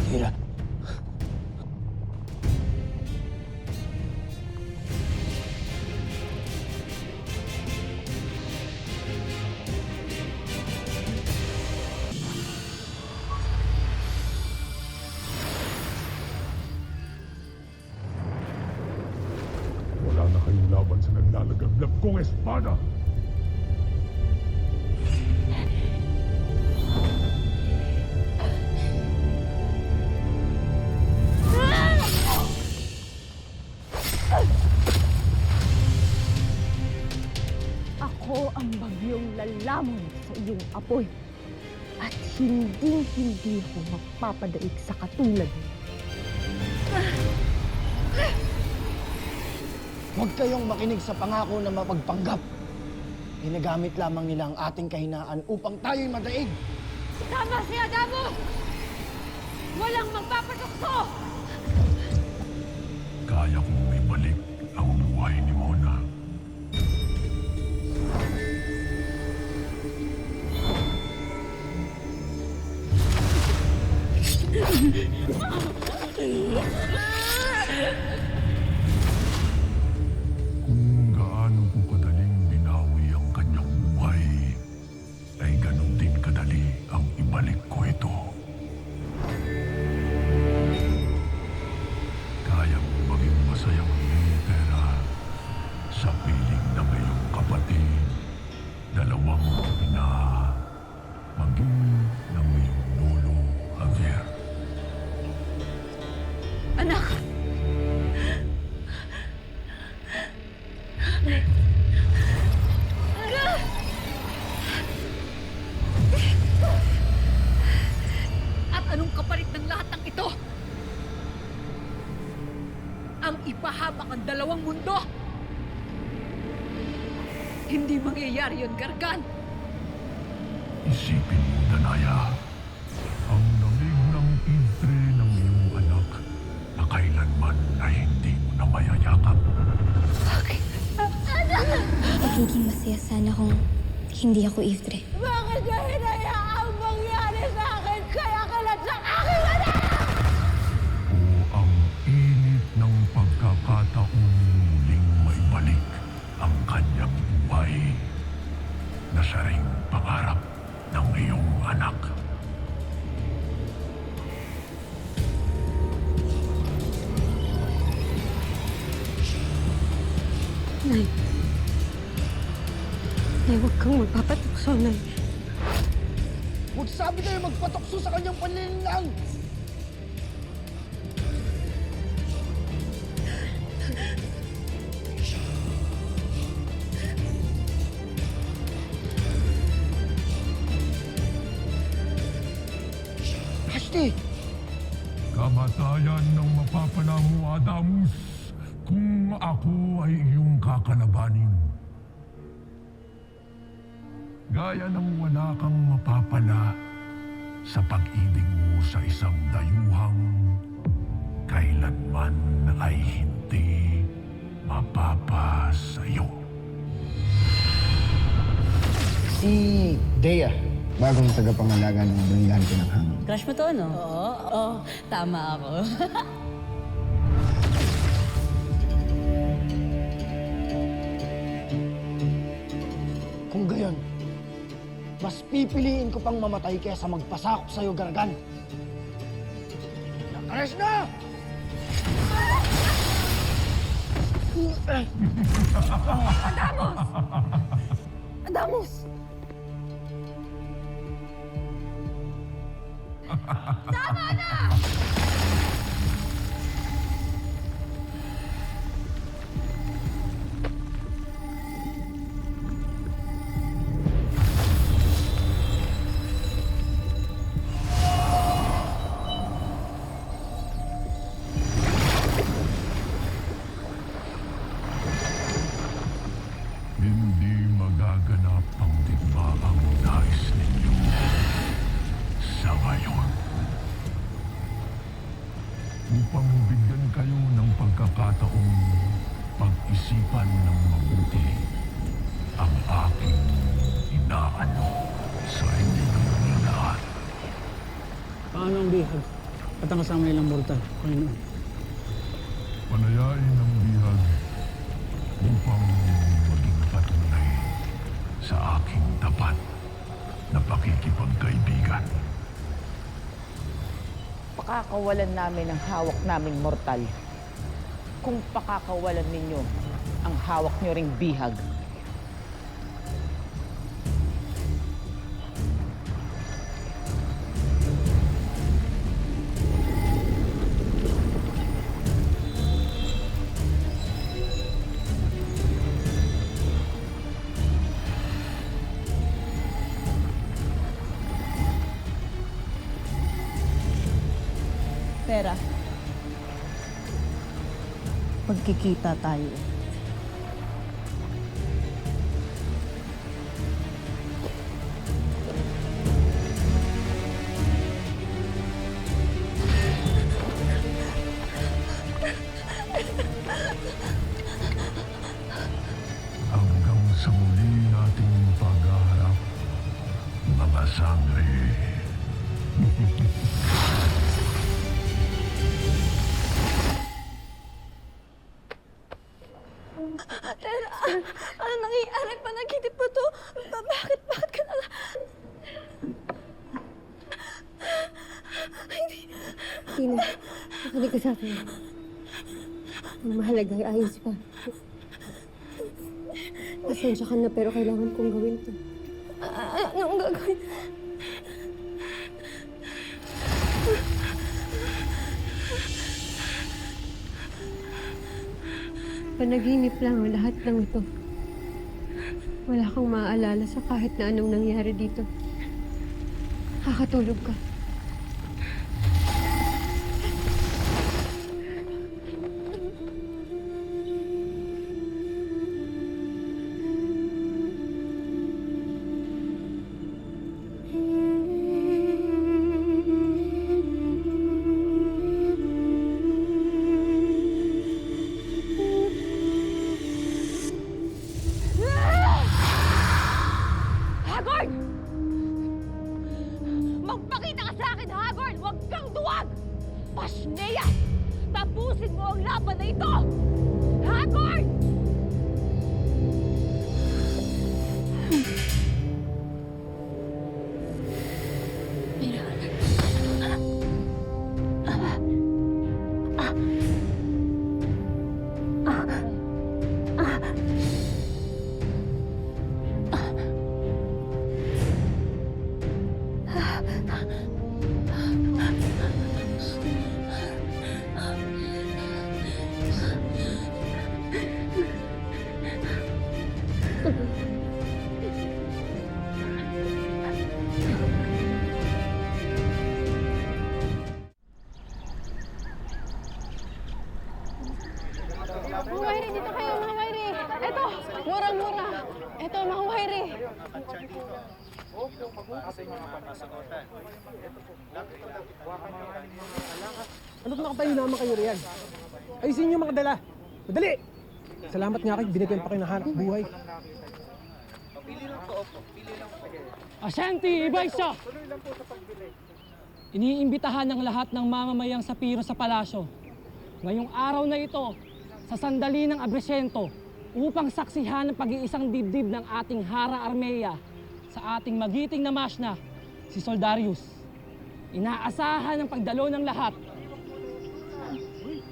Mira. Wala na kayong laban sa naglalagablab kong espada. Ako ang bagyong lalamon sa iyong apoy. At hindi ako magpapadaig sa katulad mo. Huwag kayong makinig sa pangako na mapagpanggap. Ginagamit lamang nila ang ating kahinaan upang tayo'y madaig. Tama si Adamo! Walang magpapatukso! Kaya kong may balik ang buhay ni Mona. Kung gaano ko kadaling binawi ang kanyang buhay, ay ganun din kadali ang ibalik ko ito. Kaya mo maging masayang Pera sa piling ng iyong kapatid, dalawang ina, maging ng iyong lolo, Javier. Anak! At anong kapalit ng lahat ng ito? Ang ipahamak ang dalawang mundo! Hindi mangyayari yun, Gargan! Isipin mo, Danaya, ang lamig ng itre ng iyong anak na kailanman ay hindi mo na mayayakap. Magiging masaya sana kung hindi ako Iftre. Bakit niya hinayaang mangyari sa akin? Kaya kalat sa aking anak! O ang init ng pagkakataong muling maibalik ang kanyang buhay na siya ring pangarap ng iyong anak. Nay. Nay, huwag kang magpapatukso, Nay. Huwag sabi kayo magpatukso sa kanyang panlilinlang! Ashley! Kamatayan ng mapapala mo, Adamus, kung ako ay iyong kakalabanin. Gaya ng wala kang mapapala sa pag-ibig mo sa isang dayuhang kailanman ay hindi mapapasayo. Si Dea, bagong tagapangalaga ng Brillante ng Hangin. Crush mo to, no? Oo, tama ako. Kung gayon, mas pipiliin ko pang mamatay kaysa magpasakop sa'yo, Gargan. Nakares na! Adamos! Adamos! Tama na! Hindi magaganap ang digmaang nais ninyo sa ngayon. Upang bigyan kayo ng pagkakataong pag-isipan ng mabuti ang aking inaano sa inyong lahat. Paano ang bihag? At ang kasama nilang mortal, Panginoon? Panayain ang bihag upang maging patunay sa aking tapat na pakikipagkaibigan. Pakakawalan namin ang hawak naming mortal. Kung pakakawalan ninyo ang hawak nyo ring bihag. Pera. Pagkikita tayo. Hanggang sa muli nating paghaharap, mga sangre. Tera, ano nangyayari? Panaginip mo to? Bakit ka na... Tina, nakinig ka sa akin. Ang mahalaga ay ayos ka. Pasensya ka na pero kailangan kong gawin to. Anong gagawin? Panaginip lang ang lahat ng ito. Wala kang maaalala sa kahit na anong nangyari dito. Kakatulog ka. Hagorn! Magpakita ka sa akin, Hagorn! Huwag kang duwag! Pashnea! Tapusin mo ang laban na ito! Hagorn! Mga Wairi, dito kayo, mga Wairi. Eto, murang-mura. Eto, mga Wairi. Ano't nakatayo naman kayo riyan? Ayusin niyo mga dala. Madali! Salamat nga kayo, binigyan pa kayo ng hanap buhay. Ashanti, Ibaysa! Iniimbitahan ng lahat ng mamamayang sapiro sa palasyo ngayong araw na ito sa sandali ng Abresiento upang saksihan ang pag-iisang dibdib ng ating Hara Armea sa ating magiting na masna, si Soldarius. Inaasahan ang pagdalo ng lahat.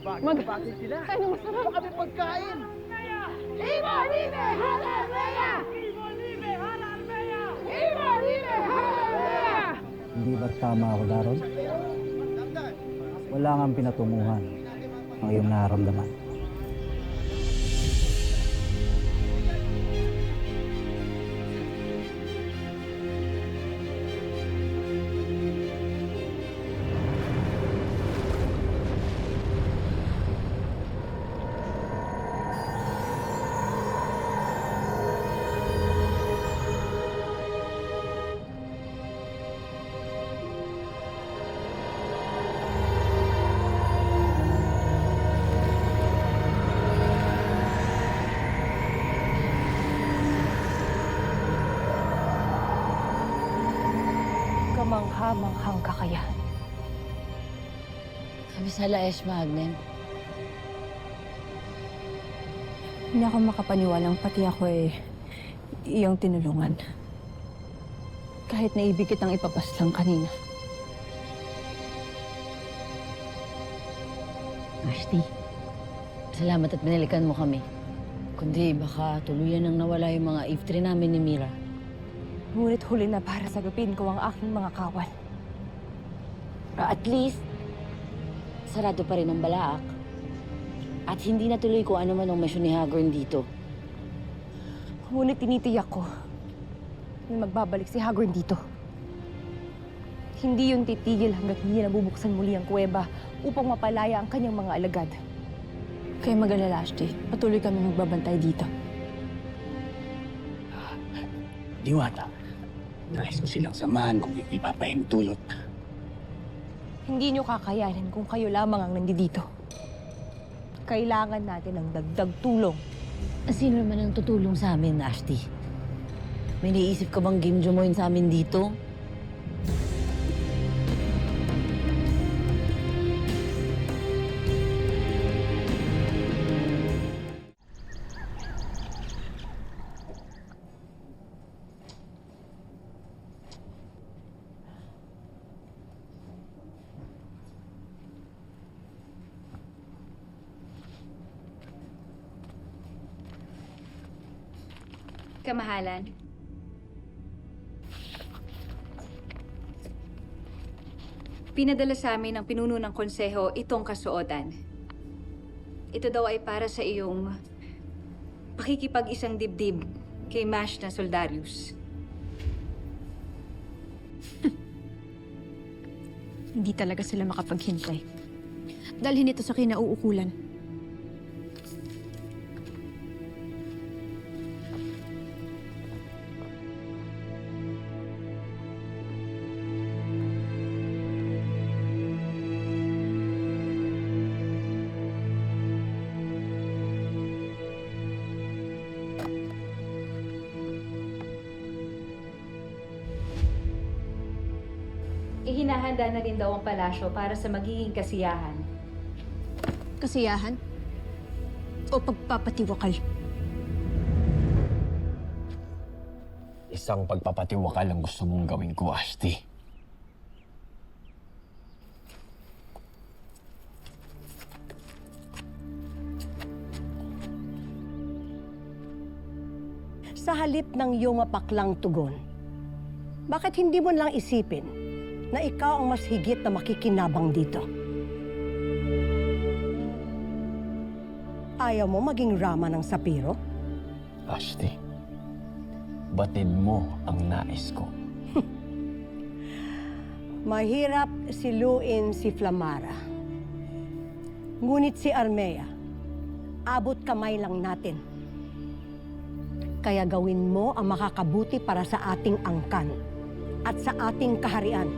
Bakit sila? Ano masarap? Kami pagkain! Ibo Libe Hara Armea! Ibo Libe Hara Armea! Ibo Libe Hara Armea! Hindi ba't tama ako, Daron? Wala nga pinatunguhan ang iyong nararamdaman. Kamangha-manghang kakayahan. Kami sa Laes Magnen. Hindi ako makapaniwalang pati ako iyong tinulungan. Kahit naibigit ang ipapaslang kanina. Ashti, salamat at binalikan mo kami. Kundi baka tuluyan nang nawala yung mga iftre namin ni Mira. Ngunit huli na para sagapin ko ang aking mga kawal. At least, sarado pa rin ang balaak. At hindi natuloy ko ano man ang misyon ni Hagorn dito. Ngunit tinitiyak ko na magbabalik si Hagorn dito. Hindi yun titigil hanggat hindi nabubuksan muli ang kuweba upang mapalaya ang kanyang mga alagad. Kaya mag-alala, Ashti. Patuloy kami magbabantay dito. Diwata, nais ko silang samahan kung ipapahintulot. Hindi nyo kakayanin kung kayo lamang ang nandito. Kailangan natin ng dagdag tulong. Sino naman ang tutulong sa amin, Ashti? May naisip ka bang game jomoin sa amin dito? Kamahalan. Pinadala sa amin ng pinuno ng konseho itong kasuotan. Ito daw ay para sa iyong pakikipag-isang dibdib kay Mash na Soldarius. Hindi talaga sila makapaghintay. Dalhin ito sa kinauukulan. Ihinahanda na rin daw ang palasyo para sa magiging kasiyahan. Kasiyahan? O pagpapatiwakal? Isang pagpapatiwakal ang gusto mong gawin ko, Ashti. Sa halip ng iyong mapaklang tugon, bakit hindi mo lang isipin na ikaw ang mas higit na makikinabang dito? Ayaw mo maging Rama ng Sapiro? Ashti, batid mo ang nais ko. Mahirap siluin si Flamara. Ngunit si Armea, abot kamay lang natin. Kaya gawin mo ang makakabuti para sa ating angkan at sa ating kaharian.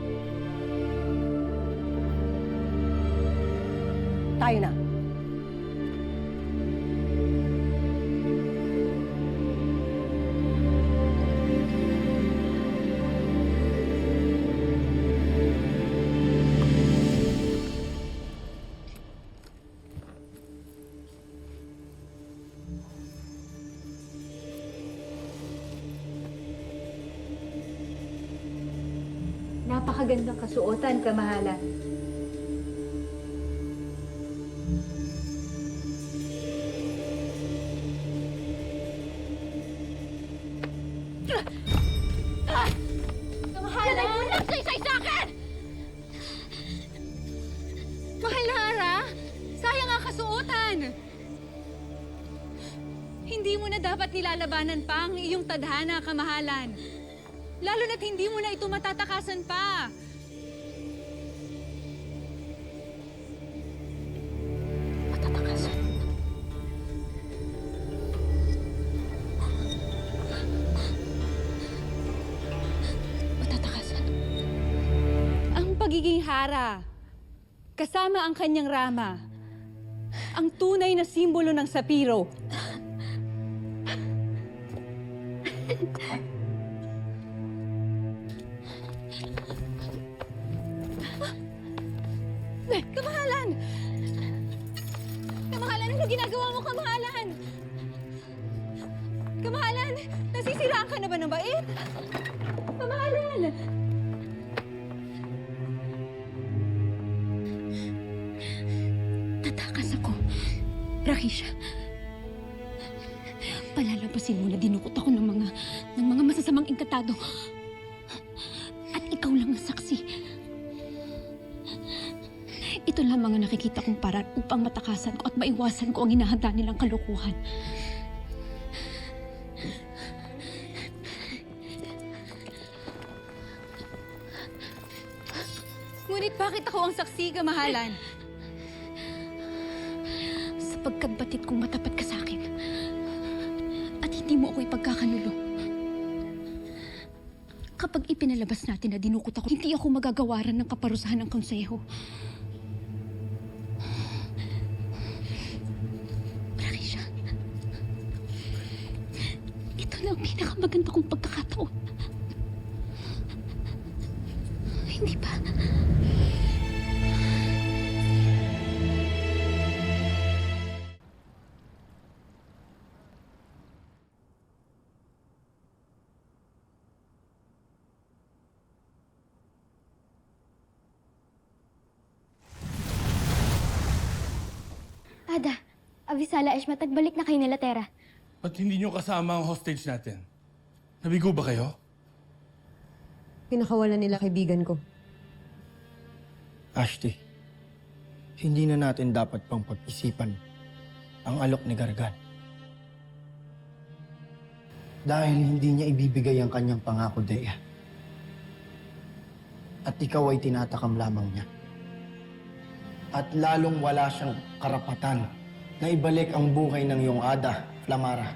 Tayo na. Napakagandang kasuotan, kamahalan. Kamahalan! Yan ay pagsaysay sa akin! Mahal na Ara, sayang ang kasuotan. Hindi mo na dapat nilalabanan pa ang iyong tadhana, kamahalan. Lalo na't hindi mo na ito matatakasan pa. Matatakasan? Matatakasan? Ang pagiging hara, kasama ang kanyang rama, ang tunay na simbolo ng Sapiro. Kamahalan! Kamahalan, ano ginagawa mo, kamahalan? Kamahalan, nasisiraan ka na ba ng bait? Kamahalan! Tatakas ako, Rakisha. Palalampasin mo na dinukot ako ng mga masasamang inkatado. At ikaw lang ang saksi. Ito lamang ang nakikita kong paraan upang matakasan ko at maiwasan ko ang hinahanda nilang kalukuhan. Ngunit bakit ako ang saksi, kamahalan? Sapagkat batid kong matapat ka sa akin at hindi mo ako ipagkakanulo. Kapag ipinalabas natin na dinukot ako, hindi ako magagawaran ng kaparusahan ng konseho. Rakisha, ito na ang pinakamaganda kong pagkakataon. Hindi ba? Ada, Avisala Eshma, tagbalik na kayo nila, Tera. Ba't hindi nyo kasama ang hostage natin? Nabigo ba kayo? Pinakawalan nila kaibigan ko. Ashti, hindi na natin dapat pang pag-isipan ang alok ni Gargan. Dahil hindi niya ibibigay ang kanyang pangako, Dea. At ikaw ay tinatakam lamang niya. At lalong wala siyang karapatan na ibalik ang buhay ng iyong ada, Flamara.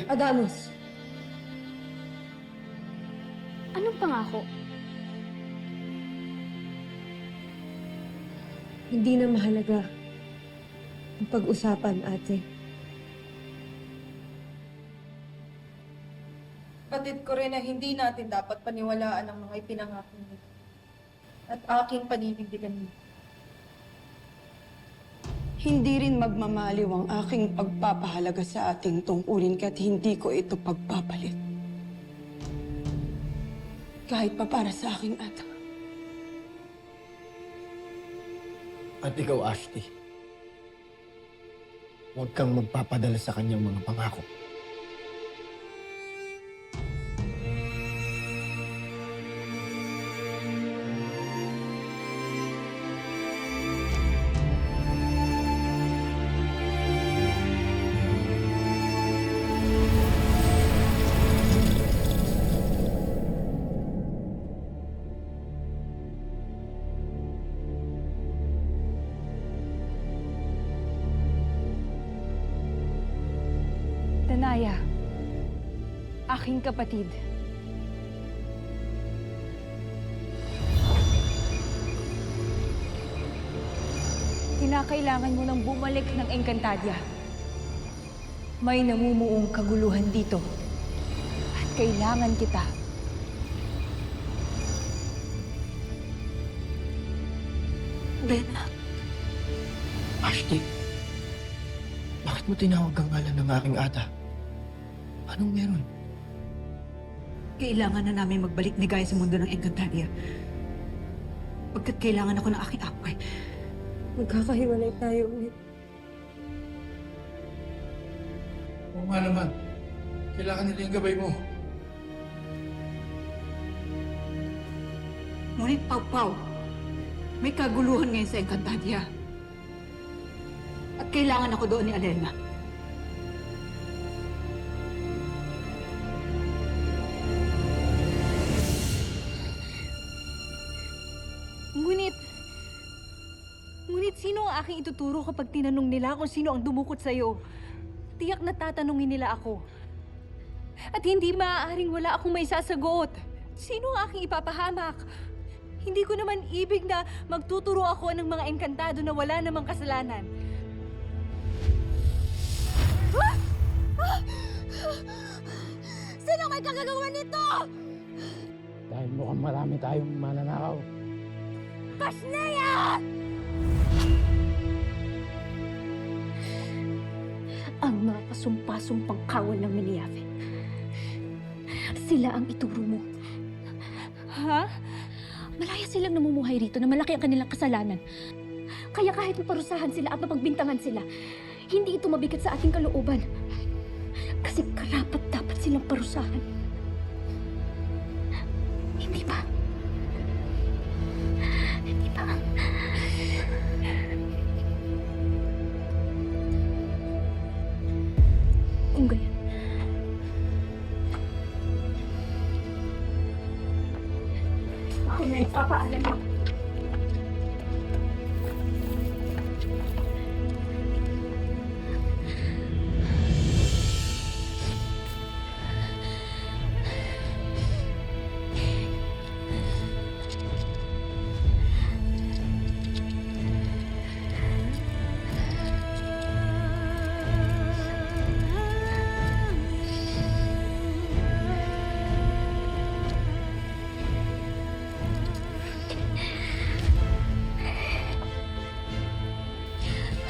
Adamus! Anong pangako? Hindi na mahalaga ang pag-usapan, ate. Batid ko rin na hindi natin dapat paniwalaan ang mga ipinangako niya. At aking paninindigan mo. Hindi rin magmamaliw ang aking pagpapahalaga sa ating tungkulin kahit hindi ko ito pagpapalit. Kahit pa para sa aking anak. At ikaw, Ashley, huwag kang magpapadala sa kanyang mga pangako. Danaya, aking kapatid. Kinakailangan mo nang bumalik ng Encantadia. May namumuong kaguluhan dito. At kailangan kita. Lena. Ashley, bakit mo tinawag ang ngalan ng aking ata? Anong meron? Kailangan na namin magbalik ni Gaia sa mundo ng Encantadia. Pagkat kailangan ako ng aking apay. Magkakahiwalay tayo ulit. Oo nga naman. Kailangan nila yung gabay mo. Ngunit, Pau, may kaguluhan ngayon sa Encantadia. At kailangan ako doon ni Alena. Ngunit sino ang aking ituturo kapag tinanong nila kung sino ang dumukot sa'yo? Tiyak na tatanungin nila ako. At hindi maaaring wala akong may sasagot. Sino ang aking ipapahamak? Hindi ko naman ibig na magtuturo ako ng mga engkantado na wala namang kasalanan. Sino may kagagawa nito? Dahil mukhang marami tayong mananakaw. Pasneya! Ang mga kasumpa-sumpang kawan ng Miniave. Sila ang ituro mo. Ha? Malaya silang namumuhay rito na malaki ang kanilang kasalanan. Kaya kahit maparusahan sila at mapagbintangan sila, hindi ito mabigat sa ating kalooban. Kasi karapat-dapat silang parusahan. Hindi ba? Hindi ba? Kung ganyan, ako na ipapaalam mo.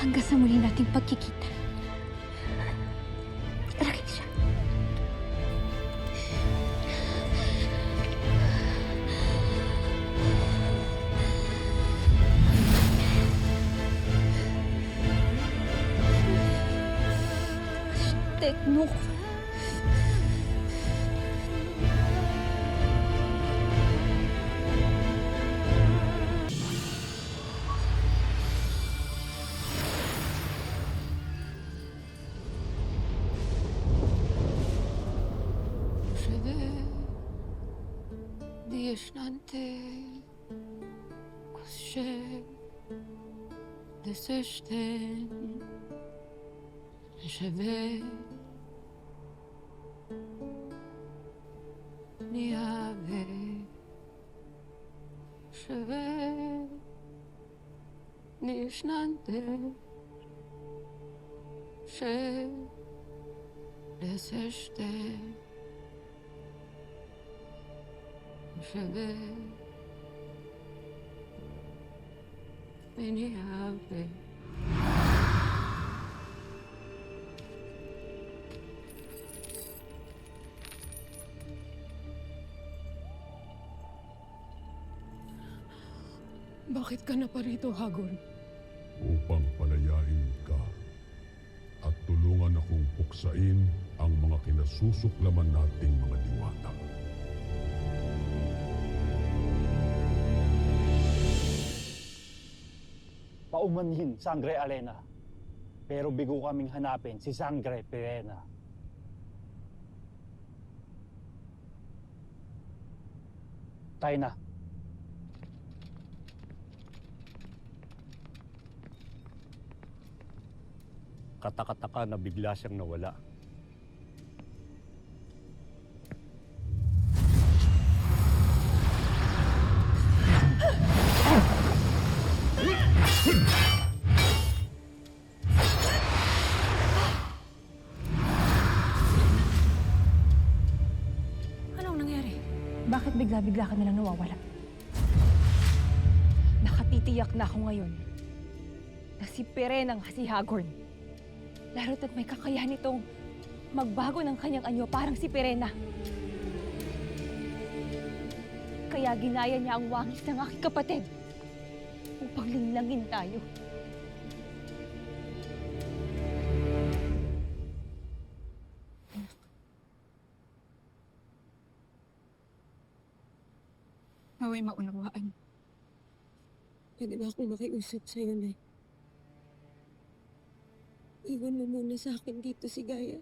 Hanggang sa muli nating pagkikita. Rakesia. Teknok. anyhow. Bakit ka na pa rito, Hagor? Upang palayain ka at tulungan akong puksain ang mga kinasusuklaman nating mga diwata. Paumanhin, Sangre Alena. Pero bigo kaming hanapin si Sangre Pirena. Tayo na. Katakataka na bigla siyang nawala. Anong nangyari? Bakit bigla-bigla ka nilang nawawala? Nakatitiyak na ako ngayon na si Pirena nga si Hagorn. Lalo't at may kakayahan nitong magbago ng kanyang anyo parang si Pirena. Kaya ginaya niya ang wangis ng aking kapatid upang linlangin tayo. Naway maunawaan. Pwede ba akong makiusap sa'yo, Nay? Iwan mo muna sa akin dito si Gaia.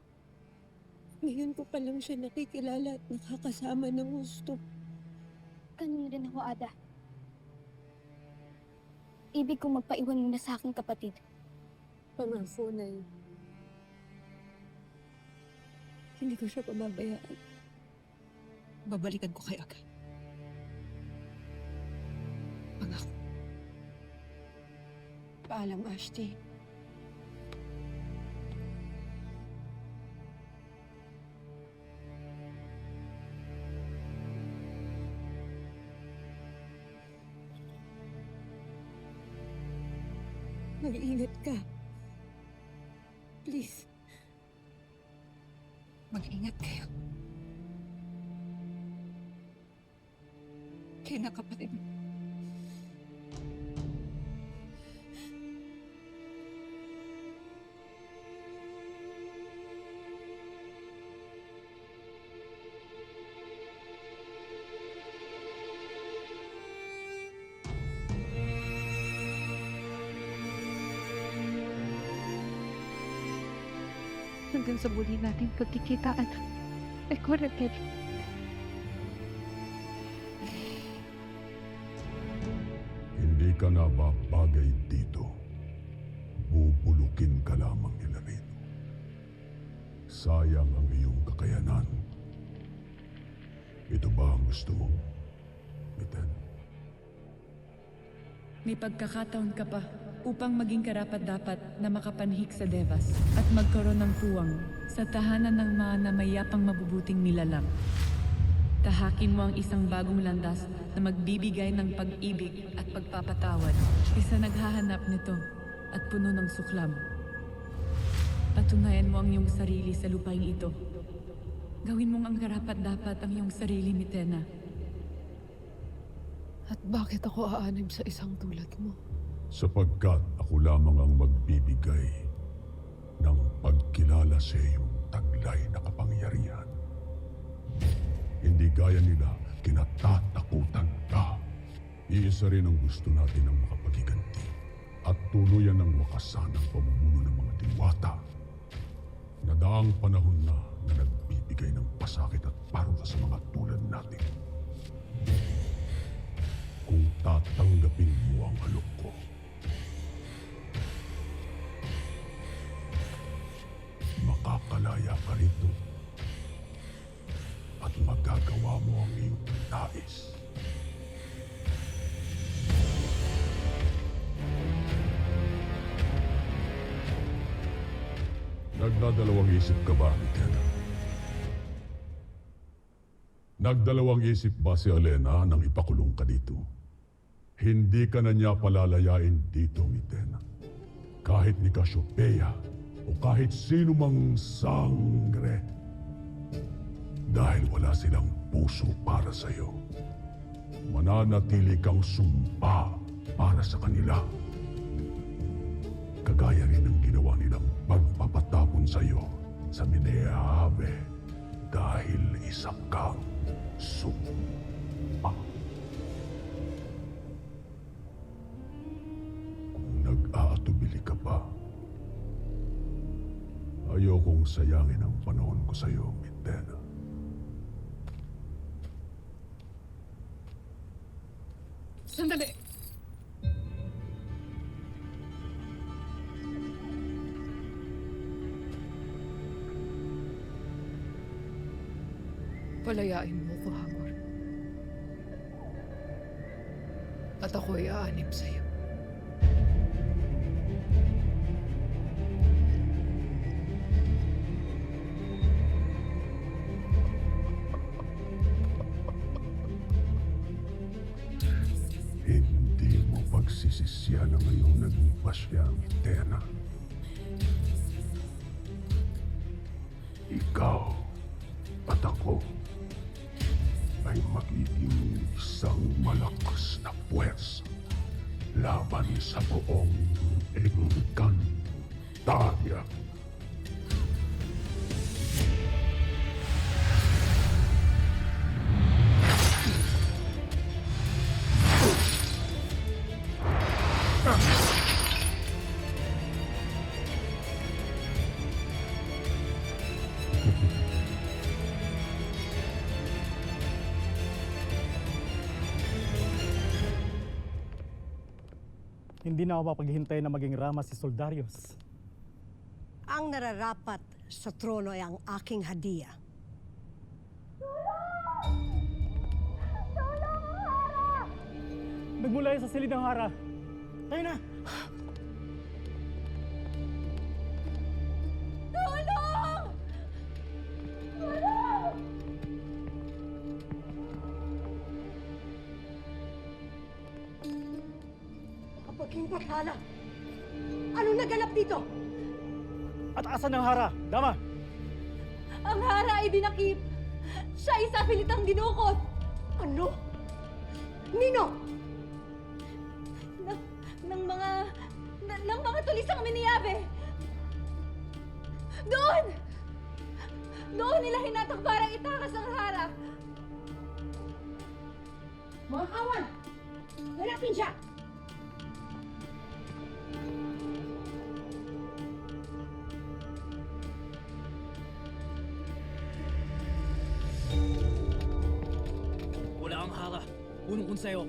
Ngayon ko pa lang siya nakikilala at nakakasama ng gusto. Ganun rin ako, Ada. Ibig kong magpaiwan muna sa aking kapatid. Pangako, Nay. Hindi ko siya pababayaan. Babalikan ko kay Aga. Pangako. Paalam, Ashti. Mag-ingat ka. Please. Mag-ingat kayo. Kaya na kapatid mo. Hanggang sa muli nating pagkikitaan. Eko Raquel. Hindi ka na babagay dito. Bubulukin ka lamang nila rito. Sayang ang iyong kakayanan. Ito ba ang gusto mo, Miten? May pagkakataon ka pa upang maging karapat-dapat na makapanhik sa Devas at magkaroon ng puwang sa tahanan ng mga namayapang mabubuting nilalang. Tahakin mo ang isang bagong landas na magbibigay ng pag-ibig at pagpapatawad kaysa naghahanap nito at puno ng suklam. Patunayan mo ang iyong sarili sa lupaing ito. Gawin mong ang karapat-dapat ang iyong sarili, Mitena. At bakit ako aanib sa isang tulad mo? Sapagkat ako lamang ang magbibigay ng pagkilala sa iyong taglay na kapangyarihan. Hindi gaya nila, kinatatakutan ka. Iisa rin ang gusto natin ng makapagiganti at tuluyan ng wakasan ang pamumuno ng mga diwata. Nadaang panahon na nagbibigay ng pasakit at parusa sa mga tulad natin. Kung tatanggapin mo ang alok ko, makakalaya ka rito at magagawa mo ang iyong nais. Nagdadalawang isip ka ba, Mitena? Nagdalawang isip ba si Alena nang ipakulong ka dito? Hindi ka na niya palalayain dito, Miten. Kahit ni Cassiopeia o kahit sino mang sangre. Dahil wala silang puso para sa'yo. Mananatili kang sumpa para sa kanila. Kagaya rin ng ginawa nilang pagpapatapon sa'yo sa Mineave dahil isa kang sumpa. Kung nag-aatubili ka pa, ayokong sayangin ang panahon ko sa'yo, Miten. Sandali! Palayain mo ko, Hagor. At ako'y aanib sa'yo. Hindi mo pagsisisyan ang iyong naging pasya, Mitena. Ikaw at ako ay magiging isang malakas na puwes laban sa buong Encantadia. Hindi na ako mapaghihintay na maging rama si Soldarius. Ang nararapat sa trono ay ang aking hadiah. Nagmula yan sa silid ng Hara. Tayo na! Tulong! Tulong! Kapaging bathala! Anong naganap dito? At asan ang Hara? Dama! Ang Hara ay dinakip! Siya ay sa pilitang dinukot! Ano? Nino? Ng mga tulisang Mineave! Doon! Doon nila hinatak parang itakas ang Hara! Mga kawan! Hanapin siya! Wala ang Hara. Punong konseyo.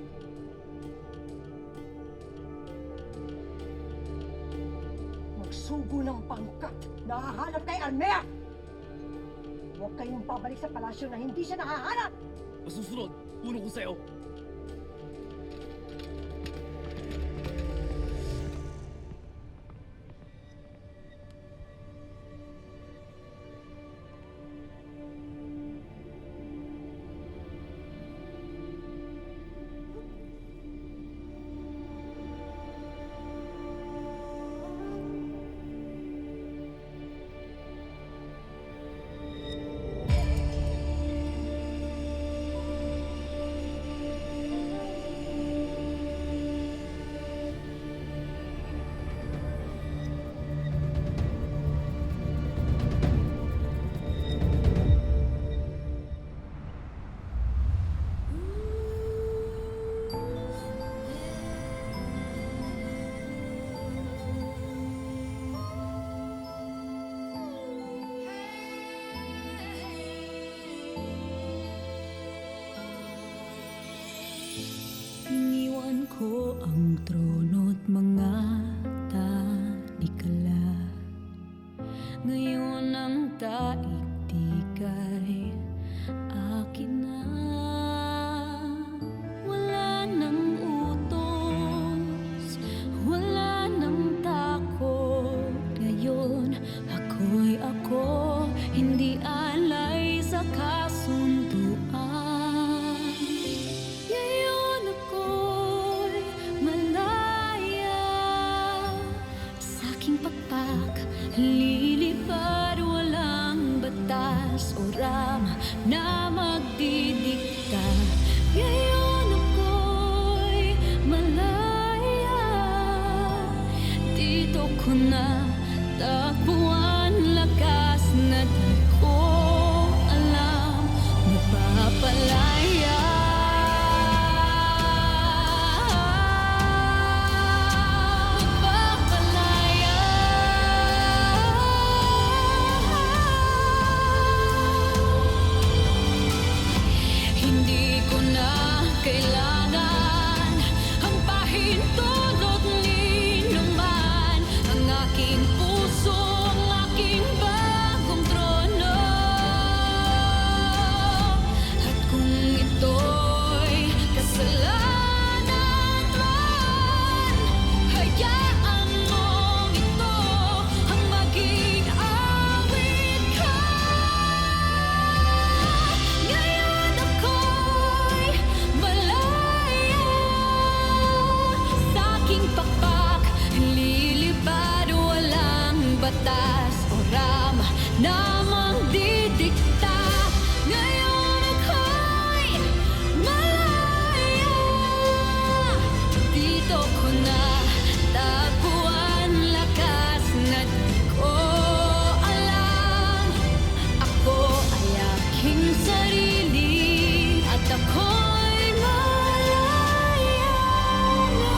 Magsugo ng pangkat! Nahahanap kay Armea! Huwag kayong babalik sa palasyo na hindi siya nahahanap! Masusunod, punong konseyo. Iniwan ko ang trono't mga talikala. Ngayon ang daigdig ay akin na. Wala nang utos, wala nang takot. Ngayon ako'y ako, hindi alay sa kasunduan. Ngayon ako'y Lilipad walang batas o rama na magdidikta. Ngayon ako'y malaya. Dito ko na takbuhan lakas na di ko alam. Magpapalaya. Hindi ko na kailangan ang pahintulot ni naman. Ang aking puso, ang aking bagong trono. At kung ito'y kasalanan man, hayaan mong ito ang maging awit ka. Ngayon ako'y malaya. Sa aking pakpak, lilipad walang batas o rama na magdidikta. Ngayon ako'y malaya. Dito ko na tapuan lakas na di ko alam. Ako ay aking sarili at ako'y malaya na.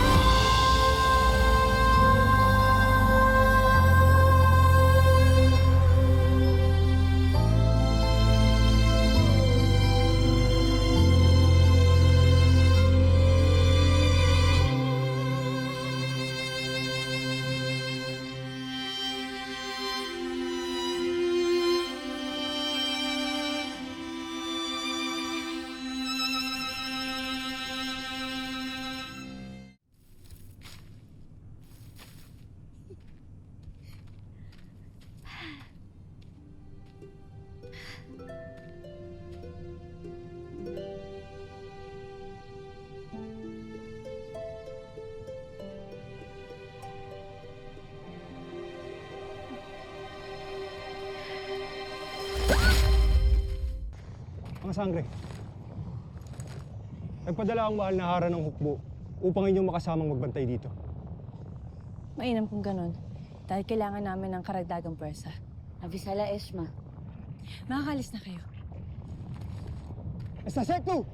Mga sangre, nagpadala ang mahal na hara ng hukbo upang inyong makasamang magbantay dito. Mainam kung ganun. Dahil kailangan namin ng karagdagang pwersa. Avisala Esma. Makakalis na kayo. Esta Sekto!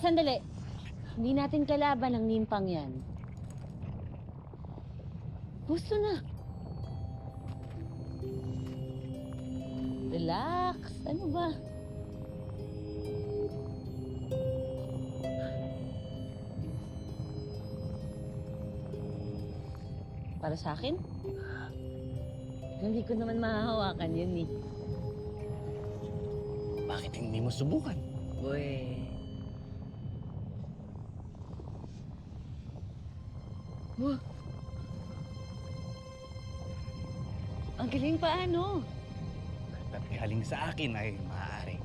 Sandali. Hindi natin kalaban ang nimpang yan. Gusto na. Relax. Ano ba? Para sa akin? Hindi ko naman mahahawakan yun eh. Bakit hindi mo subukan? Uy. Wow. Ang galing paano? At ihaling sa akin ay maaari.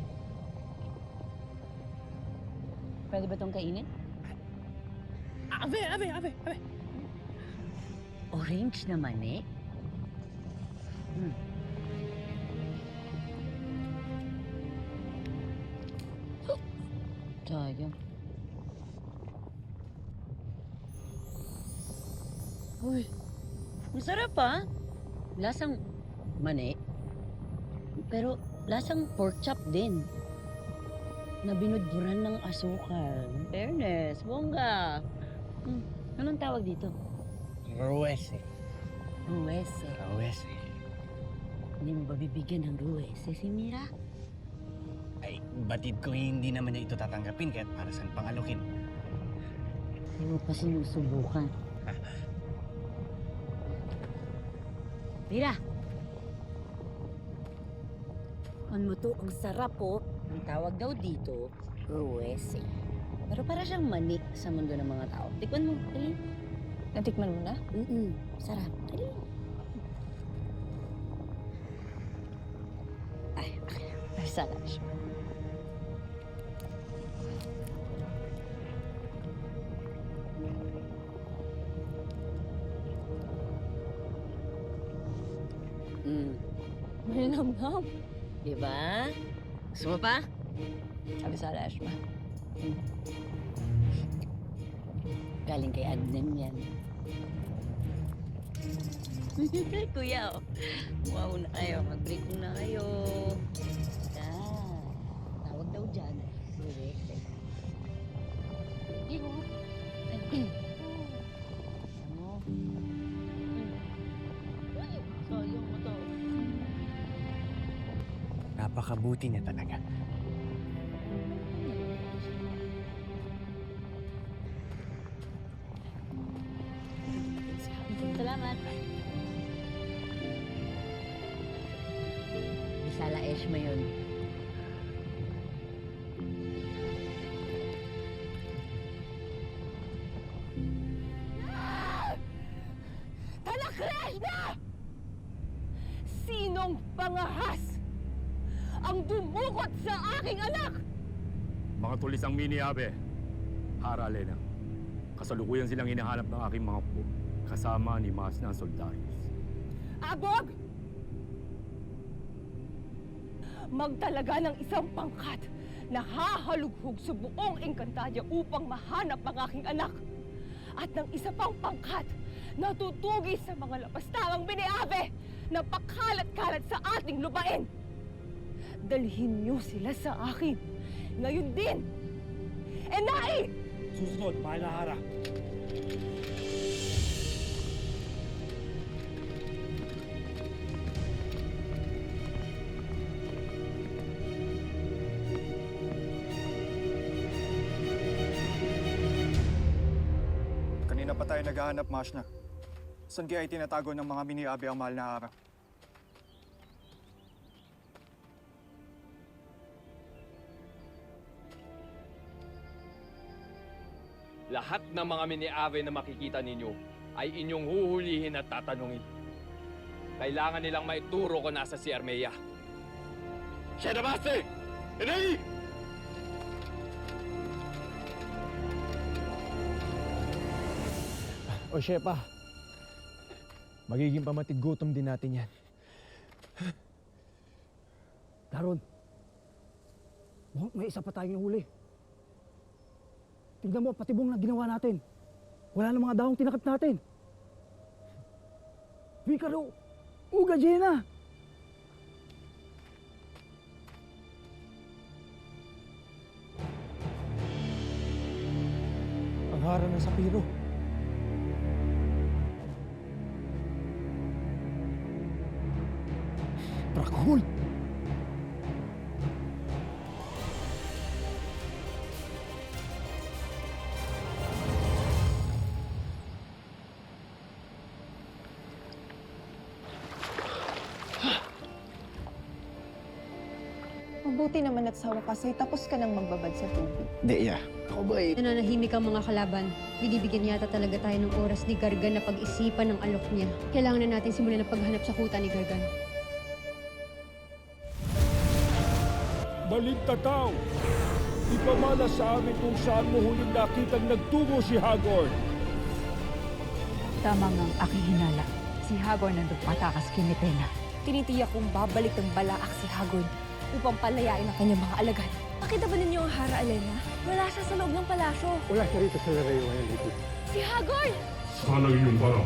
Pwede ba itong kainin? Abe! Orange naman eh. Sayang. Uy, masarap ah. Lasang mani. Pero lasang pork chop din. Na binudburan ng asukal. Fairness, bongga. Anong tawag dito? Ruwese. Ruwese. Ruwese. Hindi mo ba bibigyan ng ruwese si Mira? Ay, batid ko hindi naman niya ito tatanggapin kahit para saan pangalukin. Hindi mo pa sinusubukan. Mira! Ano mo to? Ang sarap po. Ang tawag daw dito, ruwese. Pero para siyang mani sa mundo ng mga tao. Tikman mo, dali. Natikman mo na? Sarap. Dali. Ay, okay. Avisalas. Malinamnam. Diba? Gusto mo pa? Avisalas mo. Galing kay Adnan yan. Kuya, oh. Wow na kayo. Mag-break na kayo. Tawag daw dyan. Break. Ano? Sayang mo to. Napakabuti niya talaga. Salamat. Bisala Esh mo yun. Talakres na! Sinong pangahas ang dumukot sa aking anak? Mga tulis ang mini-abe. Hara, Elena. Kasalukuyan silang hinahanap ng aking mga po. Kasama ni Mas na Soldarius. Abog! Magtalaga ng isang pangkat na hahalughog sa buong Encantadia upang mahanap ang aking anak. At ng isa pang pangkat na tutugis sa mga lapastangang biniabe na pakalat-kalat sa ating lupain. Dalhin niyo sila sa akin. Ngayon din. Enai! Susunod, mahal na Hara. Kanina pa tayo naghahanap, Mashna. Saan kaya itinatago ng mga mini-abe ang mahal na Hara? Lahat ng mga mini-ave na makikita ninyo ay inyong huhulihin at tatanungin. Kailangan nilang maituro kung nasa si Armea. Shedabase! Enei! O Shepa, magiging pamatig gutom din natin yan. Daron, mukhang may isa pa tayong nahuli. Tingnan mo, patibong na ginawa natin. Wala na mga dahong tinakip natin. Vicaro, uga Jena! Ang Hara ng Sapiro. Drakul! Mabuti naman at sa wakas ay tapos ka nang magbabad sa tubig. Deya, ako ba Nananahimik ang mga kalaban. Binibigyan yata talaga tayo ng oras ni Gargan na pag-isipan ng alok niya. Kailangan na natin simulan ang paghanap sa kuta ni Gargan. Balintataw! Ipamana sa amin kung saan mo huling nakitang nagtungo si Hagorn. Tama nga ang aking hinala. Si Hagorn nandun patakas kay Metena. Tinitiyak kong babalik ng balaak si Hagorn upang palayain ang kanyang mga alagad. Nakita ba ninyo ang Hara, Elena? Wala siya sa loob ng palasyo. Wala siya rito sa Lareyo ngayon, Lady. Si Hagorn! Sana inyong bara.